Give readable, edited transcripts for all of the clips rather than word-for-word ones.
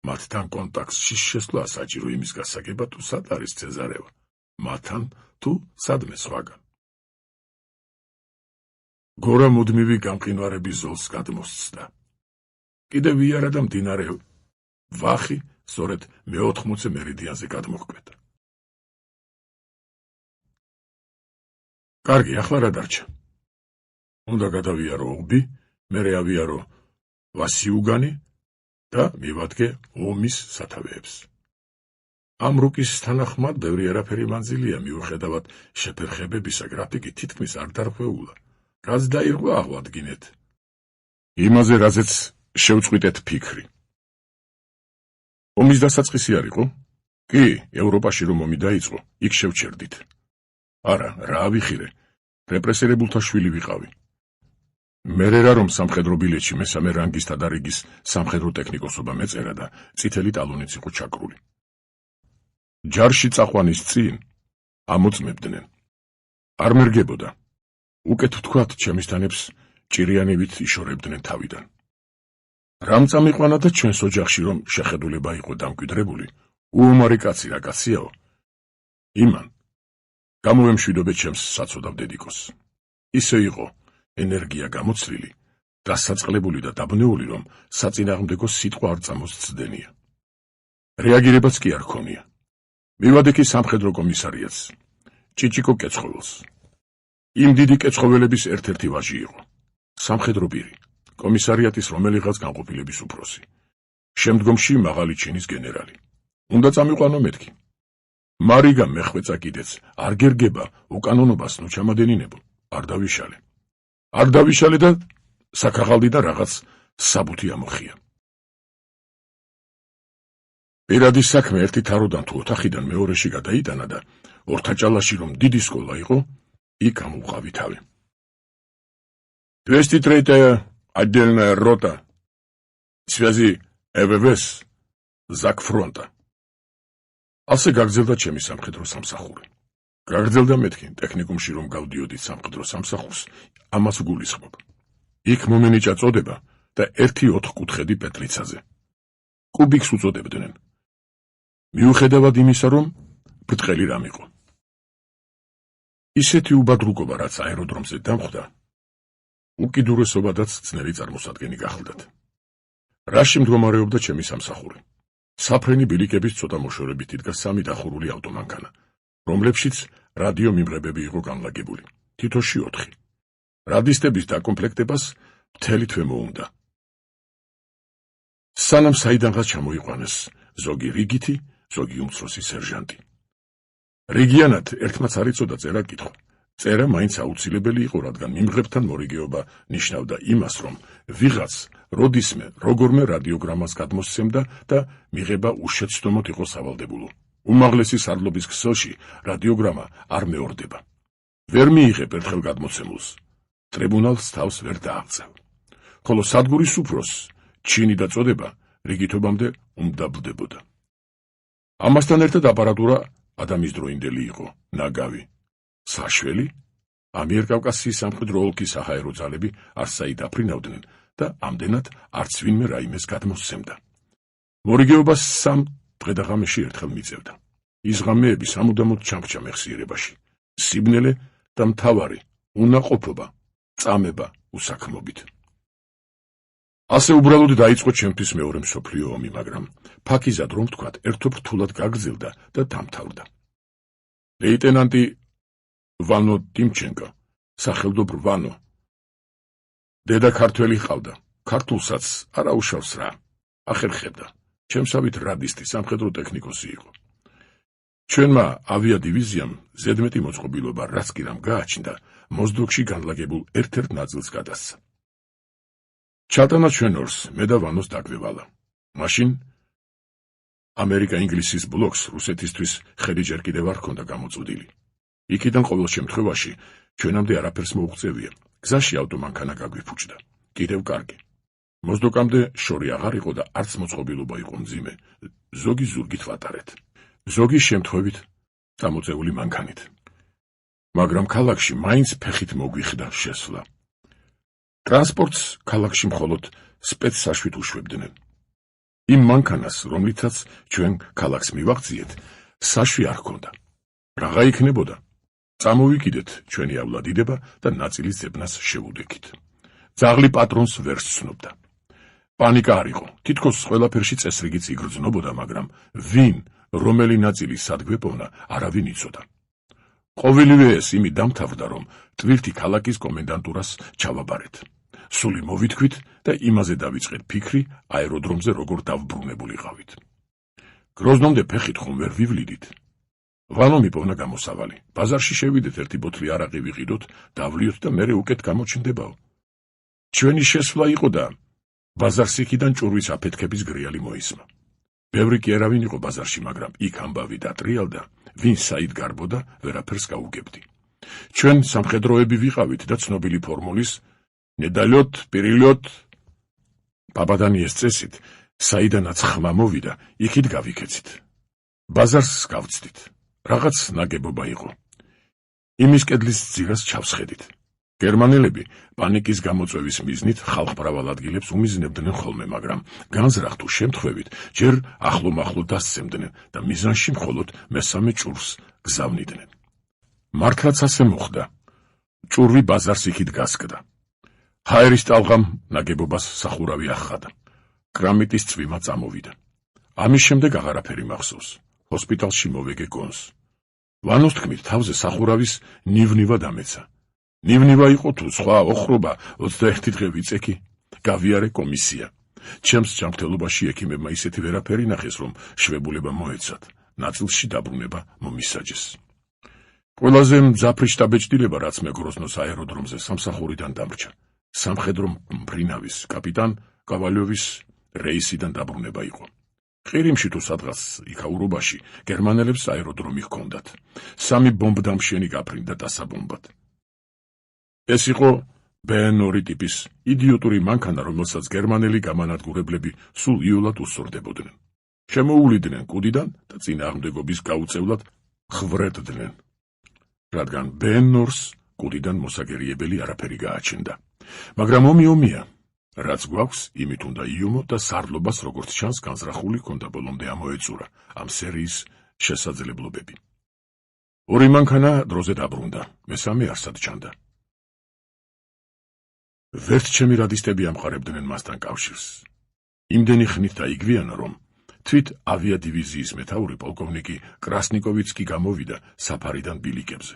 მათთან კონტაქტში შესვლა საჭირო იმის გასაგებად, თუ სად არის ცეზარევა, მათთან თუ სადმე სხვაგან. გორა მუდმივი გამყინვარების ზოლს გადმოსცდა. კიდევ ვიარა და მდინარე ვახი სწორედ მე-80 მერიდიანზე გადმოჰკვეთა. კარგი, ახლა რა დარჩა? უნდა გადავიარო ობი, მერე ავიარო ვასიუგანი და მივადგე ომის სათავეებს. ამ რუკის თანახმად ბევრი არაფერი მანძილია, მიუხედავად შეფერხებებისა, გრაფიკი თითქმის არ დარღვეულა. რაც დაირღვა აღვადგინეთ. იმაზე, რაზეც შევწყვიტეთ ფიქრი. ომის დასაწყისი არ იყო? კი, ევროპაში რომ ომი დაიწყო, იქ შევჩერდით. არა, რა ავიხირე, რეპრესირებულთა შვილი ვიყავი. მერე რა რომ სამხედრო ბილეთში მესამე რანგის თადარიგის სამხედრო ტექნიკოსობა მეწერა და წითელი ტალონიც იყო ჩაკრული. ჯარში წაყვანის წინ ამოწმებდნენ. არ მერგებოდა. უკეთ ვთქვათ, ჩემისთანებს ჭირიანივით იშორებდნენ თავიდან. რამ წამიყვანა და ჩვენს ოჯახში რომ შეხედულება იყო დამკვიდრებული, უომარი კაცი რა კაციაო. იმან გამოვემშვიდობე ჩემს საცოდავ დედიკოს. ისე იყო ენერგია გამოცლილი, დასაწყლებული და დაბნეული, რომ საწინააღმდეგო სიტყვა არ წამოსცდენია. რეაგირებაც კი არ ქონია. მივადე კი სამხედრო კომისარიატს, ჭიჭიკო კეცხოველს. იმ დიდი კეცხოველების ერთ-ერთი ვაჟი იყო. სამხედრო პირი, კომისარიატის რომელიღაც განყოფილების უფროსი. შემდგომში მაღალი ჩინის გენერალი. უნდა წამიყვანო მეთქი. მარიგა მეხვეწა კიდეც, არ გერგება, უკანონობას ნუ ჩამადენინებო, არ დავიშალე. არ დავიშალე და საქაღალდი და რაღაც საბუთი ამოხია. პირადი საქმე ერთი თაროდან თუ ოთახიდან მეორეში გადაიტანა და ორთაჭალაში რომ დიდი სკოლა იყო, იქ ამოვყავი თავი. 203-я отдельная рота связи ЭВВС Закфронта. ასე გაგრძელდა ჩემი სამხედრო სამსახური. გაგრძელდა მეთქი, ტექნიკუმში რომ გავდიოდით სამხედრო სამსახურს, ამას გულისხმობ. იქ მომენიჭა წოდება და 1-4 კუთხედი პეტრიცაზე. კუბიკს უწოდებდნენ. მიუხედავად იმისა, რომ ბრტყელი რამ იყო. ისეთი უბადრუკობა, რაც აეროდრომზე დამხვდა, უკიდურესობადაც ძნელი წარმოსადგენი გახლდათ. რაში მდგომარეობდა ჩემი სამსახური? საფრენი ბილიკების ცოტა მოშორებით იდგა 3 დახურული ავტომანქანა, რომლებშიც რადიო მიმღებები იყო განლაგებული, თითოში 4. რადისტების დაკომპლექტებას მთელი თვე მოუნდა. სანამ საიდანღაც ჩამოიყვანეს ზოგი რიგითი, ზოგი უმცროსი სერჟანტი. რიგიანად ერთმაც არ იცოდა წერა-კითხვა. წერა მაინც აუცილებელი იყო, რადგან მიმღებთან მორიგეობა ნიშნავდა იმას, რომ ვიღაც როდისმე როგორმე რადიოგრამას გადმოსცემდა და მიღება უშეცდომოდ იყო სავალდებულო. უმაღლესი სარდლობის ქსელში რადიოგრამა არ მეორდება. ვერ მიიღებ ერთხელ გადმოცემულს. ტრიბუნალს თავს ვერ დააღწევ. ხოლო სადგურის უფროსს ჩინი და წოდება რიგითობამდე უმდაბლდებოდა. ამასთან ერთად აპარატურა ადამიანდროინდელი იყო, ნაგავი. საშველი, ამიერკავკასიის სამხედრო ოლქის საჰაერო ძალები არსაით აფრინავდნენ და ამდენად არც ვინმე რაიმეს გადმოსცემდა. მორიგეობას 3 დღე და ღამეში ერთხელ მიწევდა. ის ღამეები სამუდამოდ ჩამრჩა მეხსიერებაში. სიბნელე და მთავარი უნაყოფობა, წამება უსაქმობით. ასე უბრალოდ დაიწყო ჩემთვის მეორე მსოფლიო ომი, მაგრამ ფაქიზად რომ ვთქვათ, ერთო რთულად გაგრძელდა და დამთავრდა. ლეიტენანტი ვანო ტიმჩენკო, სახელდობ ვანო. დედა ქართველი ჰყავდა, ქართულსაც არაუშავს რა, ახერხებდა. ჩემსავით რადისტი სამხედრო ტექნიკოსი იყო. ჩვენმა ავიადივიზიამ ზედმეტი მოწყობილობა, რაც კი რამ გააჩნდა, მოზდოქში განლაგებულ ერთ-ერთ ნაწილს გადასცა. ჩატანა ჩვენ ორს, მე და ვანოს დაგვევალა. მაშინ ამერიკა-ინგლისის ბლოკს რუსეთისთვის ხედი ჯერ კიდევ არ ჰქონდა გამოწვდილი. იქიდან ყოველ შემთხვევაში ჩვენამდე არაფერს მოუღწევია. გზაში ავტომანქანა გაგვიფუჭდა. კიდევ კარგი. მოზდოკამდე შორი აღარ იყო და არც მოწყობილობა იყო მძიმე. ზოგი ზურგით ვატარეთ. ზოგი შემთხვევით წამოწეული მანქანით. მაგრამ ქალაქში მაინც ფეხით მოგვიხდა შესვლა. ტრანსპორტს ქალაქში მხოლოდ სპეცსაშვით უშვებდნენ. იმ მანქანას, რომლითაც ჩვენ ქალაქს მივაღწიეთ, საშვი არ ჰქონდა. რაღა იქნებოდა? წამოვიკიდეთ ჩვენი ავლადიდება და ნაწილის ძებნას შევუდექით. ძაღლი პატრონს ვერ სცნობდა. პანიკა არ იყო, თითქოს ყველაფერში წესრიგიც იგრძნობოდა, მაგრამ ვინ, რომელი ნაწილი სად გვეპოვნა, არავინ იცოდა. ყოველივე ეს იმით დამთავრდა, რომ ტვირთი ქალაქის კომენდანტურას ჩავაბარეთ. სული მოვითქვით და იმაზე დავიწყეთ ფიქრი, აეროდრომზე როგორ დავბრუნებულიყავით. გროზნომდე ფეხით ხომ ვერ ვივლიდით. ვალო მიპოვნა გამოსავალი. ბაზარში შევიდეთ, ერთი ბოთლი არაყი ვიყიდოთ, დავლიოთ და მერე უკეთ გამოჩნდებაო. ჩვენი შესვლა იყო და ბაზარს იქიდან ჭურვის აფეთქების გრიალი მოისმა. ბევრი კი არავინ იყო ბაზარში, მაგრამ იქ ამბავი დატრიალდა, ვინ საით გარბოდა, ვერაფერს გაუგებდი. ჩვენ სამხედროები ვიყავით და ცნობილი ფორმულის ნედალიოთ, პირილიოთ, პაპადანიეს წესით, საიდანაც ხმა მოვიდა, იქით გავიქეცით. ბაზარს გავწდით. რაღაც ნაგებობა იყო. იმის კედლის ძირას ჩავსხედით. გერმანელები პანიკის გამოწვევის მიზნით ხალხმრავალ ადგილებს უმიზნებდნენ ხოლმე, მაგრამ განზრახ თუ შემთხვევით ჯერ ახლო-მახლო დასცემდნენ და მიზანში მხოლოდ მესამე ჭურვს გზავნიდნენ. მართლაც ასე მოხდა. ჭურვი ბაზარს იქით გასკდა. ჰაერის ტალღამ ნაგებობას სახურავი ახადა. კრამიტის წვიმა წამოვიდა. ამის შემდეგ აღარაფერი მახსოვს. ჰოსპიტალში მოვეგე გონს. ვანოს თქმით, თავზე სახურავის ნივნივა დამეცა. ნივნივა იყო თუ სხვა ოხრობა 21 დღე ვიწექი. გავიარე კომისია. ჩემს ჯანმრთელობაში ექიმებმა ისეთი ვერაფერი ნახეს, რომ შვებულება მოეცათ. ნაწილში დაბრუნება მომისაჯეს. ყველაზე მძაფრი შტაბეჭდილება, რაც მე გროზნოს აეროდრომზე სამსახურიდან დამრჩა. სამხედრო მფრინავის კაპიტან კავალიოვის რეისიდან დაბრუნება იყო. ყირიმში თუ სადღაც იქაურობაში გერმანელებს აეროდრომი ჰქონდათ. 3 ბომბდამშენი გაფრინდა დასაბომბად. ეს იყო BN2 ტიპის იდიოტური მანქანა, რომელსაც გერმანელი გამანადგურებლები სულ იოლად უსწორდებოდნენ. შემოუვლიდნენ კუდიდან და წინააღმდეგობის გაუწევლად ხვრედდნენ. რადგან BN2-ს კუდიდან მოსაგერიებელი არაფერი გააჩნდა. მაგრამ ომია. რაც გვაქვს, იმით უნდა იუმო და სარდლობას, როგორც ჩანს, განზრახული ჰქონდა ბოლომდე ამოეწურა ამ სერიის შესაძლებლობები. ორი მანქანა დროზე დაბრუნდა, მესამე არსად ჩანდა. ვერც ჩემი რადისტები ამყარებდნენ მასთან კავშირს. იმდენი ხნით დაიგვიანა, რომ თვით ავიადივიზიის მეთაური პოლკოვნიკი კრასნიკოვიც კი გამოვიდა საფარიდან ბილიკებზე.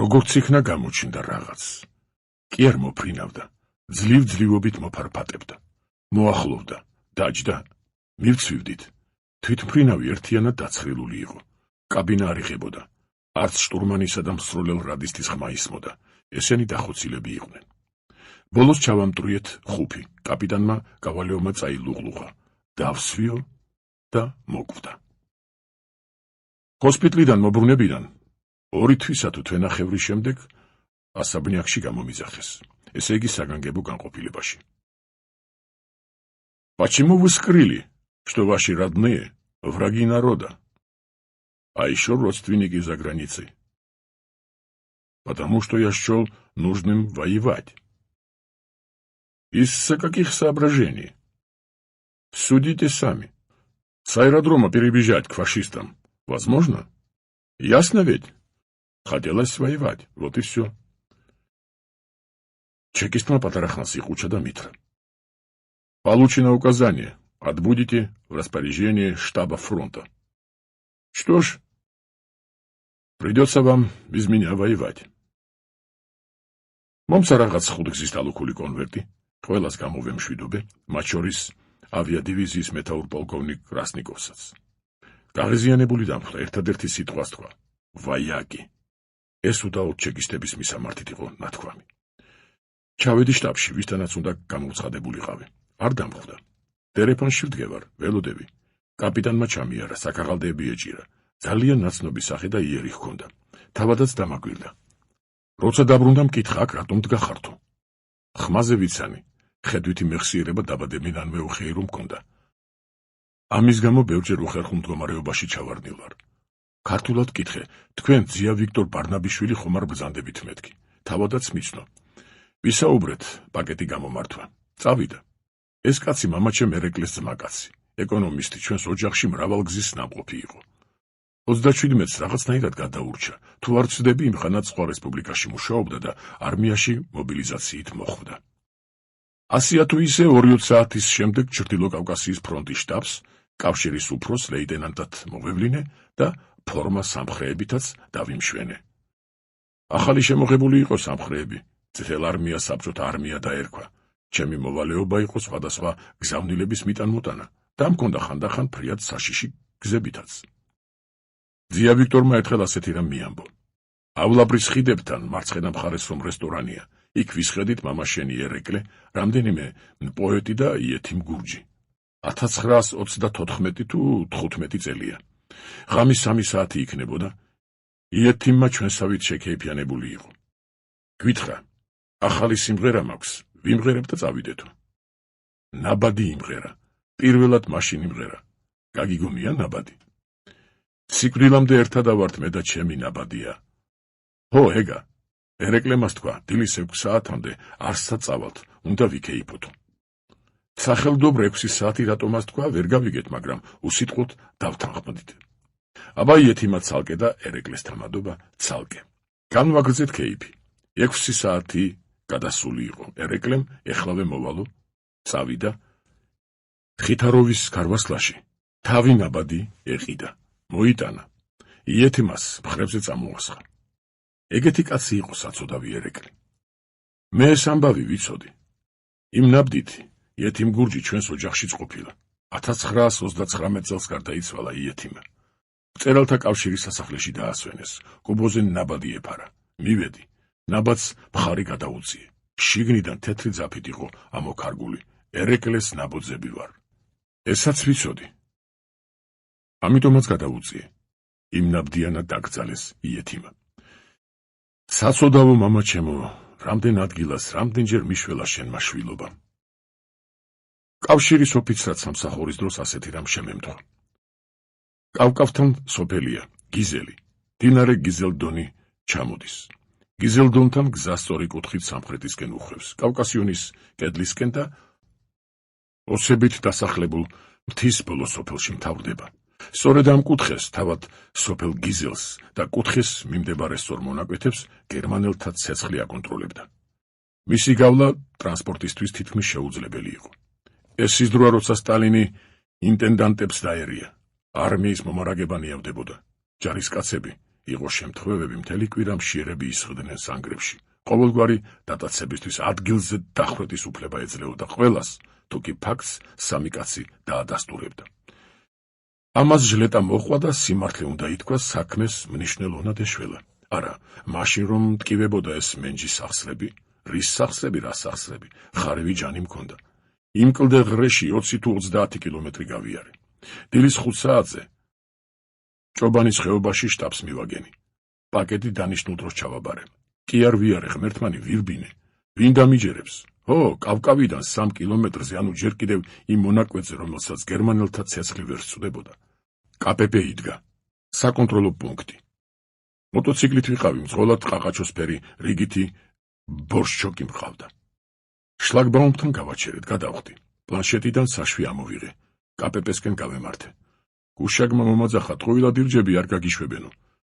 როგორც იქნა გამოჩნდა რაღაც. კი არ მოფრინავდა. ძლივ-ძლივობით მოფარფატებდა. მოახლოვდა, დაჯდა. მივცვივდით. თვითმფრინავი ერთიანად დაცხრილული იყო. კაბინა არ იღებოდა. არც შტურმანისა და მსროლელ რადისტის ხმა ისმოდა. ესენი დახოცილები იყვნენ. ბოლოს ჩავამტრიეთ ხუფი. კაპიტანმა კავალიოვმა წაილუღლუღა. დავსვიო და მოკვდა. ჰოსპიტლიდან მობრუნებიდან 2 თვისა თუ თვენახევრის შემდეგ ასაბნიაქში გამომიძახეს. ესე იგი საგანგებო განყოფილებაში. Почему вы скрыли, что ваши родные враги народа, а еще родственники за границей? Потому что я счел нужным воевать. Из-за каких соображений? Судите сами. С аэродрома перебежать к фашистам возможно? Ясно ведь? Хотелось воевать, вот и все. Чекистма патарахнас ихуча да митра. Получено указание. Отбудете в распоряжении штаба фронта. Что ж, придется вам без меня воевать. მომცა რაღაც ხუთგზის დალუქული კონვერტი, ყველას გამოვემშვიდობე, მათ შორის ავიადივიზიის მეთაურ პოლკოვნიკ კრასნიკოვსაც. გაღიზიანებული დამხლა, ერთადერთი სიტყვას თქვა, ვაიაკი. ეს უდაოდ ჩეკისტების მისამართით იყო ნათქვამი. ჩავედი შტაბში, ვისთანაც უნდა გამოვცხადებულიყავი. არ დამხვდა. ტელეფონში ვდგევარ, ველოდები. კაპიტანმა ჩამიარა, საქაღალდეები ეჭირა. ძალიან ნაცნობი სახე და იერი ჰქონდა. თავადაც დამაგვირდა. როცა დაბრუნდა, მკითხა, აქ რატომ დგახართო? ხმაზე ვიცანი, ხედვითი მეხსიერება დაბადებიდანვე უხეირო მქონდა. ამის გამო ბევრჯერ უხერხულ მდგომარეობაში ჩავარდნილ ვარ. ქართულად კითხე, თქვენ ძია ვიქტორ ბარნაბიშვილი ხომ არ ბრძანდებით მეთქი? თავადაც მიცნო. ვისაუბრეთ, პაკეტი გამომართვა. წავიდა. ეს კაცი მამაჩემ ერეკლეს ძმაკაცი. ეკონომისტი, ჩვენს ოჯახში მრავალგზის ნამყოფი იყო. 37-ს რაღაცნაირად გადაურჩა, თუ არ ვცდები, იმხანად სხვა რესპუბლიკაში მუშაობდა და არმიაში მობილიზაციით მოხვდა. 100 თუ ისე 2 საათის შემდეგ ჩრდილო კავკასიის ფრონტის შტაბს კავშირის უფროს ლეიტენანტად მოვევლინე და ფორმა სამხრეებითაც დავიმშვენე. ახალი შემოღებული იყო სამხრეები, წითელ არმიას საბჭოთა არმია დაერქვა. ჩემი მოვალეობა იყო სხვადასხვა გზავნილების მიტან-მოტანა და მქონდა ხანდახან ფრიად საშიში გზებითაც. ძია ვიქტორმა ერთხელ ასეთი რამ მიამბო. ავლაბრის ხიდებთან მარცხენა მხარეს რომ რესტორანია, იქ ვისხედით მამაშენი ერეკლე, რამდენიმე პოეტი და იეთიმ გურჯი. 1934 თუ 15 წელია. ღამის 3 საათი იქნებოდა. იეთიმმა ჩვენსავით შეკეიფიანებული იყო. გვითხრა, ახალი სიმღერა მაქვს, ვიმღერებ და წავიდეთო. ნაბადი იმღერა, პირველად მაშინ იმღერა. გაგიგონია ნაბადი. სიკვდილამდე ერთად ავართ მე და ჩემი ნაბადია. ჰო, ეგა, ერეკლემას თქვა, დილის 6 საათამდე არსად წავალთ, უნდა ვიქეიფოთ. სახელდობრ 6 საათი რატომას თქვა, ვერ გავიგეთ, მაგრამ უსიტყვოდ დავთანხმდით. აბა იეთიმა ცალკე და ერეკლეს თამადობა ცალკე. განვაგრძეთ ქეიფი. 6 საათი გადასული იყო. ერეკლემ ეხლავე მოვალო, წავიდა. ხითაროვის ქარვასლაში თავი ნაბადი ეყიდა. მოიტანა. იეთიმას მხრებზე წამოასხა. ეგეთი კაცი იყო საცოდავი ერეკლი. მე ეს ამბავი ვიცოდი. იმ ნაბდით იეთიმ გურჯი ჩვენს ოჯახშიც ყოფილა. 1939 წელს გარდაიცვალა იეთიმა. მწერალთა კავშირის სასახლეში დაასვენეს. კუბოზე ნაბადი ეფარა. მივედი. ნაბადს მხარი გადაუწიე. შიგნიდან თეთრი ძაფით იყო ამოქარგული. ერეკლეს ნაბოძები ვარ. ესაც ვიცოდი. ამიტომაც გადაუწიე. იმ ნაბდიანად დაკრძალეს იეთიმა. საცოდავო მამა ჩემო, რამდენ ადგილას, რამდენჯერ მიშველა შენმა შვილობა. კავშირის ოფიცრად სამსახურის დროს ასეთი რამ შემემთხვა. კავკავთან სოფელია, გიზელი, მდინარე გიზელდონი ჩამოდის. გიზელდონთან გზა სწორი კუთხით სამხრეთისკენ უხვევს, კავკასიონის კედლისკენ და ოსებით დასახლებულ მთის ბოლო სოფელში მთავრდება. სწორედ ამ კუთხეს, თავად სოფელ გიზელს და კუთხეს მიმდებარე სწორ მონაკვეთებს გერმანელთა ცეცხლი აკონტროლებდა. მისი გავლა ტრანსპორტისთვის თითქმის შეუძლებელი იყო. ეს სიზდროა, როცა სტალინი ინტენდანტებს დაერია. არმიის მომარაგება ნიავდებოდა. ჯარისკაცები, იყო შემთხვევები, მთელი კვირა მშიერები ისხდნენ სანგრებში. ყოველგვარი დატაცებისთვის ადგილზე დახვრეტის უფლება ეძლეოდა ყველას, თუკი ფაქტს სამი კაცი დაადასტურებდა. ამას ჟლეტა მოყვა და სიმართლე უნდა ითქვას, საქმეს მნიშვნელოვნად ეშველა. არა, მაშინ რომ მტკივებოდა ეს მენჯის სახსრები, რის სახსრები, რა სახსრები, ხარევი ჯანი მქონდა. იმ კლდე ღრეში 20 თუ 30 კილომეტრი გავიარე. დილის 5 საათზე ჭობანის ხეობაში შტაბს მივაგენი. პაკეტი დანიშნულ დროს ჩავაბარე. კი არ ვიარე, ღმერთმანი, ვირბინე. ვინ დამიჯერებს? ო, კავკავიდან 3 კილომეტრზე, ანუ ჯერ კიდევ იმ მონაკვეთზე, რომელსაც გერმანელთა ცეცხლი ვერ სწუდებოდა. კაპეპე იდგა. საკონტროლო პუნქტი. მოტოციკლით ვიყავი, მძღოლად ყაყაჩოსფერი რიგითი ბორშჩოკი მყავდა. შლაგბაუმთან გავაჩერეთ, გადავხდი. პლანშეტიდან საშვი ამოვიღე. კაპეპესკენ გავემართე. გუშაგმა მომაძახა, ტყუილად ირჯები არ გაგიშვებენო.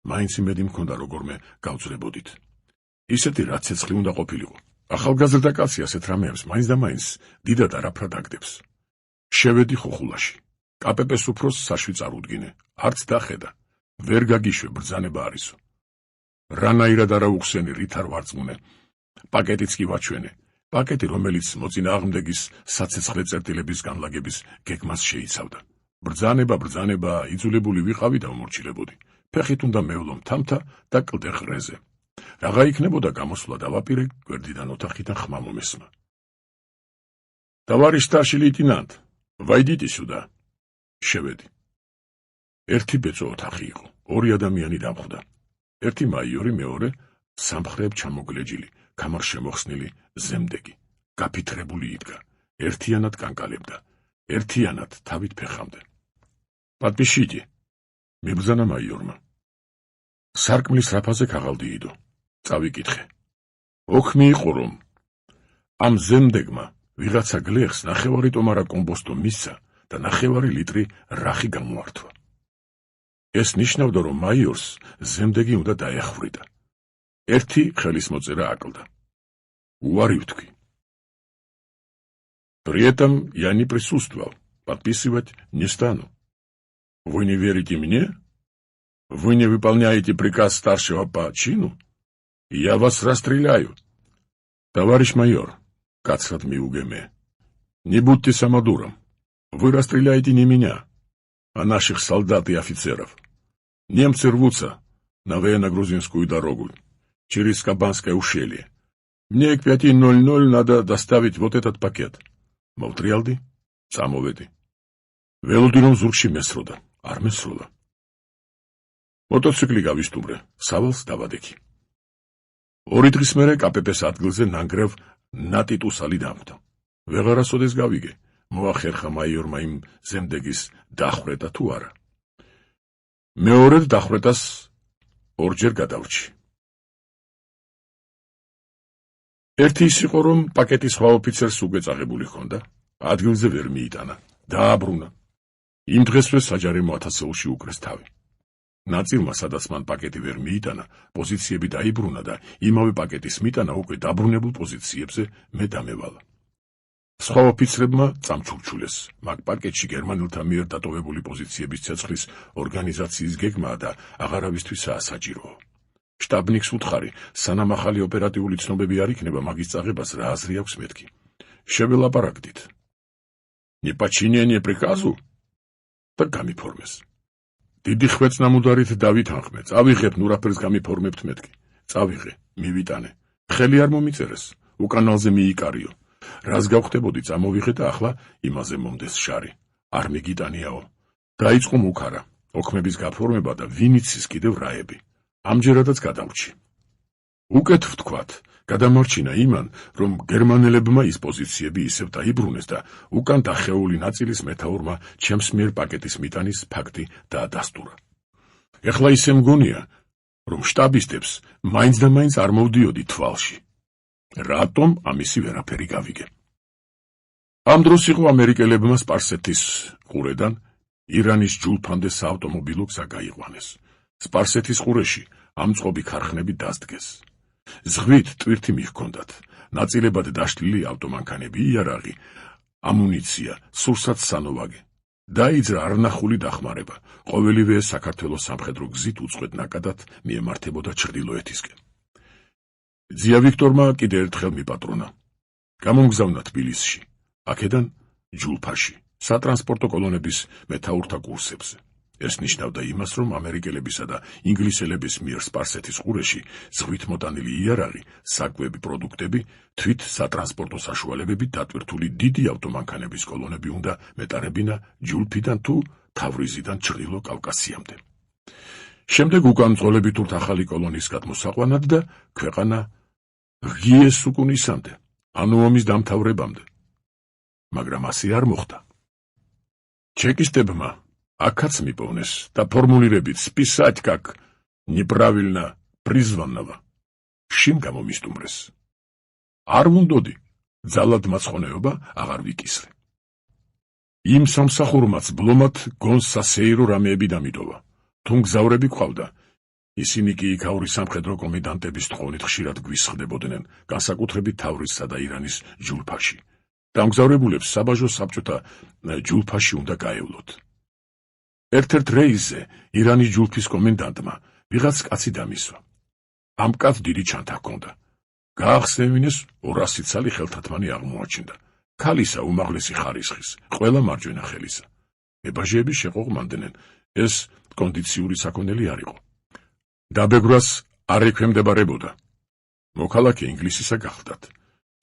მაინც იმედი მქონდა, როგორმე გავძლებოდით. ისეთი რა ცეცხლი უნდა ყოფილიყო. ახალგაზრდა კაცი ასეთ რამეებს მაინც და მაინც დიდად არაფრად აგდებს. შევედი ხუხულაში. კაპეპეს უფროს საშვი წარუდგინე. არც დახედა. ვერ გაგიშვე, ბრძანება არისო. რანაირად არა უხსენი, რით არ ვარწმუნე. პაკეტიც კი ვაჩვენე. პაკეტი, რომელიც მოწინააღმდეგის საცეცხლე წერტილების განლაგების გეგმას შეიცავდა. ბრძანება, იძულებული ვიყავი და უმორჩილებოდი. ფეხით უნდა მევლო მთამთა და კლდე ღრეზე. რაღა იქნებოდა გამოსვლა დავაპირე, გვერდიდან ოთახიდან ხმა მომესმა. დავარი სტარში ლეიტენანტ, ვაიდიტი სუდა. შევედი. ერთი ბეწო ოთახი იყო, 2 ადამიანი დამხვდა. ერთი მაიორი, მეორე სამხრეთ ჩამოგლეჯილი, გამარშემოხსნილი ზემდეგი, გაფითრებული იდგა, ერთიანად კანკალებდა, ერთიანად თავით ფეხამდე. პატბიშიდი, მიბრძანა მაიორმა. სარკმლის რაფაზე ქაღალდიიდო. წავიკითხე. ოქმი იყო რომ ამ ზემდეგმა ვიღაცა გლეხს ნახევარი ტომარა კომბოსტო მისცა და 9 ლიტრი რახი გამოართვა. ეს ნიშნავდა, რომ მაიორს ზემდეგი უნდა დაეხვრიტა. ერთი ხელის მოწერა აკლდა. Уари втки. При этом я не присутствовал, подписывать не стану. Вы не верите мне? Вы не выполняете приказ старшего по чину? Я вас расстреляю. Товарищ майор, кацрат миугеме, не будьте самодуром. Вы расстреляете не меня, а наших солдат и офицеров. Немцы рвутся на военно-грузинскую дорогу через Кабанское ущелье. Мне к 5:00 надо доставить вот этот пакет. Мовтриалди, самоведи. Велодиром зуркში მესროდა, არ მესროლა. მოტოციკლი გავისტუმრე, სავალს დავადექი. 2 დღის მერე კაპეპეს ადგილზე ნანგრევ ნატიტუსალი დამხვდა. ვეღარასოდეს გავიგე, მოახერხა მაიორმა იმ ზემდეგის დახვრეტა თუ არა. მეორედ დახვრეტას ორჯერ გადავრჩი. ერთი ის იყო, რომ პაკეტის სხვა ოფიცერს უკვე წაღებული ჰქონდა, ადგილზე ვერ მიიტანა, დააბრუნა. იმ დღესვე საჯარიმო ათასეულში უკრეს თავი. ნაწილმა, სადაც მან პაკეტი ვერ მიიტანა, პოზიციები დაიბრუნა და იმავე პაკეტის მიტანა უკვე დაბრუნებულ პოზიციებზე მე დამევალა. სხვა ოფიცრებმა წამჩურჩულეს, მაგ პაკეტში გერმანელთა მიერ დატოვებული პოზიციების ცეცხლის ორგანიზაციის გეგმაა და აღარავისთვისაა საჭიროა. შტაბნიკს უთხარი, სანამ ახალი ოპერატიული ცნობები არ იქნება, მაგის წაღებას რა აზრი აქვს მეთქი. შეველაპარაკდით. Неподчинение приказу? და გამიფორმეს. დიდი ხვეწნამუდარით დავითანხმე, წავიღებ ნურაფერს გამიფორმებთ მეთქი. წავიღე, მივიტანე. ხელი არ მომიწერეს, უკანალზე მიიკარიო. რას გავხდებოდი, წამოვიღე და ახლა იმაზე მომდეს შარი. არ მიგიტანიაო. დაიწყო მუქარა, ოქმების გაფორმება და ვინ იცის კიდევ რაები. ამჯერადაც გადავრჩი. უკეთ ვთქვათ, გადამარჩინა იმან, რომ გერმანელებმა ის პოზიციები ისევ დაიბრუნეს და უკან დახეული ნაწილის მეთაურმა ჩემს მიერ პაკეტის მიტანის ფაქტი დაადასტურა. ეხლა ისე მგონია, რომ შტაბისტებს მაინც და მაინც არ მოვდიოდი თვალში. რატომ ამისი ვერაფერი გავიგე? ამ დროს იყო ამერიკელებმა სპარსეთის ყურედან ირანის ჯულფამდე საავტომობილო გზა გაიყვანეს. სპარსეთის ყურეში ამწყობი ქარხნები დასდგეს. ზღვით ტვირთი მიჰქონდათ, ნაწილებად დაშლილი ავტომანქანები, იარაღი, ამუნიცია, სურსათ სანოვაგე. დაიძრა არნახული დახმარება, ყოველივე საქართველოს სამხედრო გზით უწყვეტ ნაკადად მიემართებოდა ჩრდილოეთისკენ. ძია ვიქტორმა კიდევ ერთხელ მიპატრონა. გამომგზავნა თბილისში, აქედან ჯულფაში, სატრანსპორტო კოლონების მეთაურთა კურსებზე. ეს ნიშნავდა იმას, რომ ამერიკელებისა და ინგლისელების მიერ სპარსეთის ყურეში ზღვით მოტანილი იარაღი, საკვები პროდუქტები, თვით სატრანსპორტო საშუალებები დატვირთული დიდი ავტომანქანების კოლონები უნდა მეტარებინა ჯულფიდან თუ თავრიზიდან ჩრდილო კავკასიამდე. შემდეგ უკან მძღოლებით ურთ ახალი კოლონის გადმოსაყვანად და ქვეყანა ღიეს უკუნისამდე, ანუ ომის დამთავრებამდე. მაგრამ ასე არ მოხდა. ჩეკისტებმა акац мипოვნეს და ფორმულირებით списать как неправильно призванного შიმ გამომისტუმრეს. არ ვუნდოდი, ძალად მაცხონეობა აღარ ვიკისრე. იმ სამსახურმაც ბლომად გონს სასეირო რამეები დამიტოვა. თუ მგზავრები ყავდა, ისინი კი იქაური სამხედრო კომენდანტების თხოვნით ხშირად გვისხდებოდნენ, განსაკუთრებით თავრიზსა და ირანის ჯულფაში. დამგზავრებულებს საბაჟო საბჭოთა ჯულფაში უნდა გაევლოთ. ერთ-ერთ რეისზე ირანის ჯულფის კომენდანტმა ვიღაც კაცი დამისვა. ამ კაცს დიდი ჩანთა ჰქონდა. გაახსენინეს 200 ცალი ხელთათმანი აღმოაჩნდა. ქალისა უმაღლესი ხარისხის, ყველა მარჯვენა ხელისა. მებაჟეები შეყოყმანდნენ, ეს კონდიციური საქონელი არ იყო. დაბეგრას არ ექვემდებარებოდა. მოქალაქე ინგლისისა გახლდათ.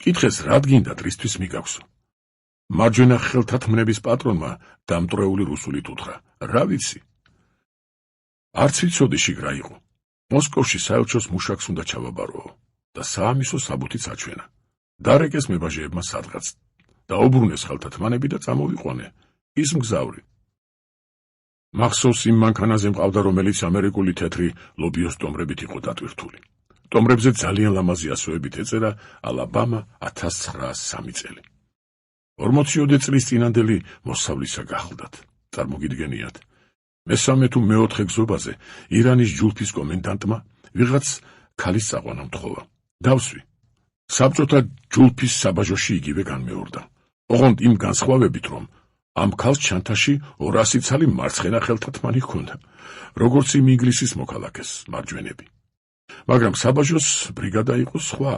კითხეს, რად გინდათ, რისთვის მიგაქვსო? მარჯვენა ხელთათმნების პატრონმა დამტრეული რუსულით უთხრა, რა ვიცი? არც ვიცოდი შიგრა იყო. მოსკოვში საელჩოს მუშაკს უნდა ჩავაბაროო და საამისო საბუთიც აჩვენა. დარეკეს მებაჟეებმა სადღაც. დაუბრუნეს ხელთათმანები და წამოვიყვანე. ის მგზავრი. მახსოვს იმ მანქანაზე მყავდა, რომელიც ამერიკული თეთრი ლობიოს ტომრებით იყო დატვირთული. ტომრებზე ძალიან ლამაზი ასოებით ეწერა ალაბამა 1903 წელი. 40 წლის წინანდელი მოსავლისა გახლდათ. წარმოგიდგენიათ, მესამე თუ მეოთხე გზობაზე ირანის ჯულფის კომენდანტმა ვიღაც ქალის წაყვანა მთხოვა. დავსვი. საბჭოთა ჯულფის საბაჟოში იგივე განმეორდა. ოღონდ იმ განსხვავებით, რომ ამ ქალს ჩანთაში 200 ცალი მარცხენა ხელთათმანი ჰქონდა, როგორც იმ ინგლისის მოქალაქეს მარჯვენები. მაგრამ საბაჟოს ბრიგადა იყო სხვა.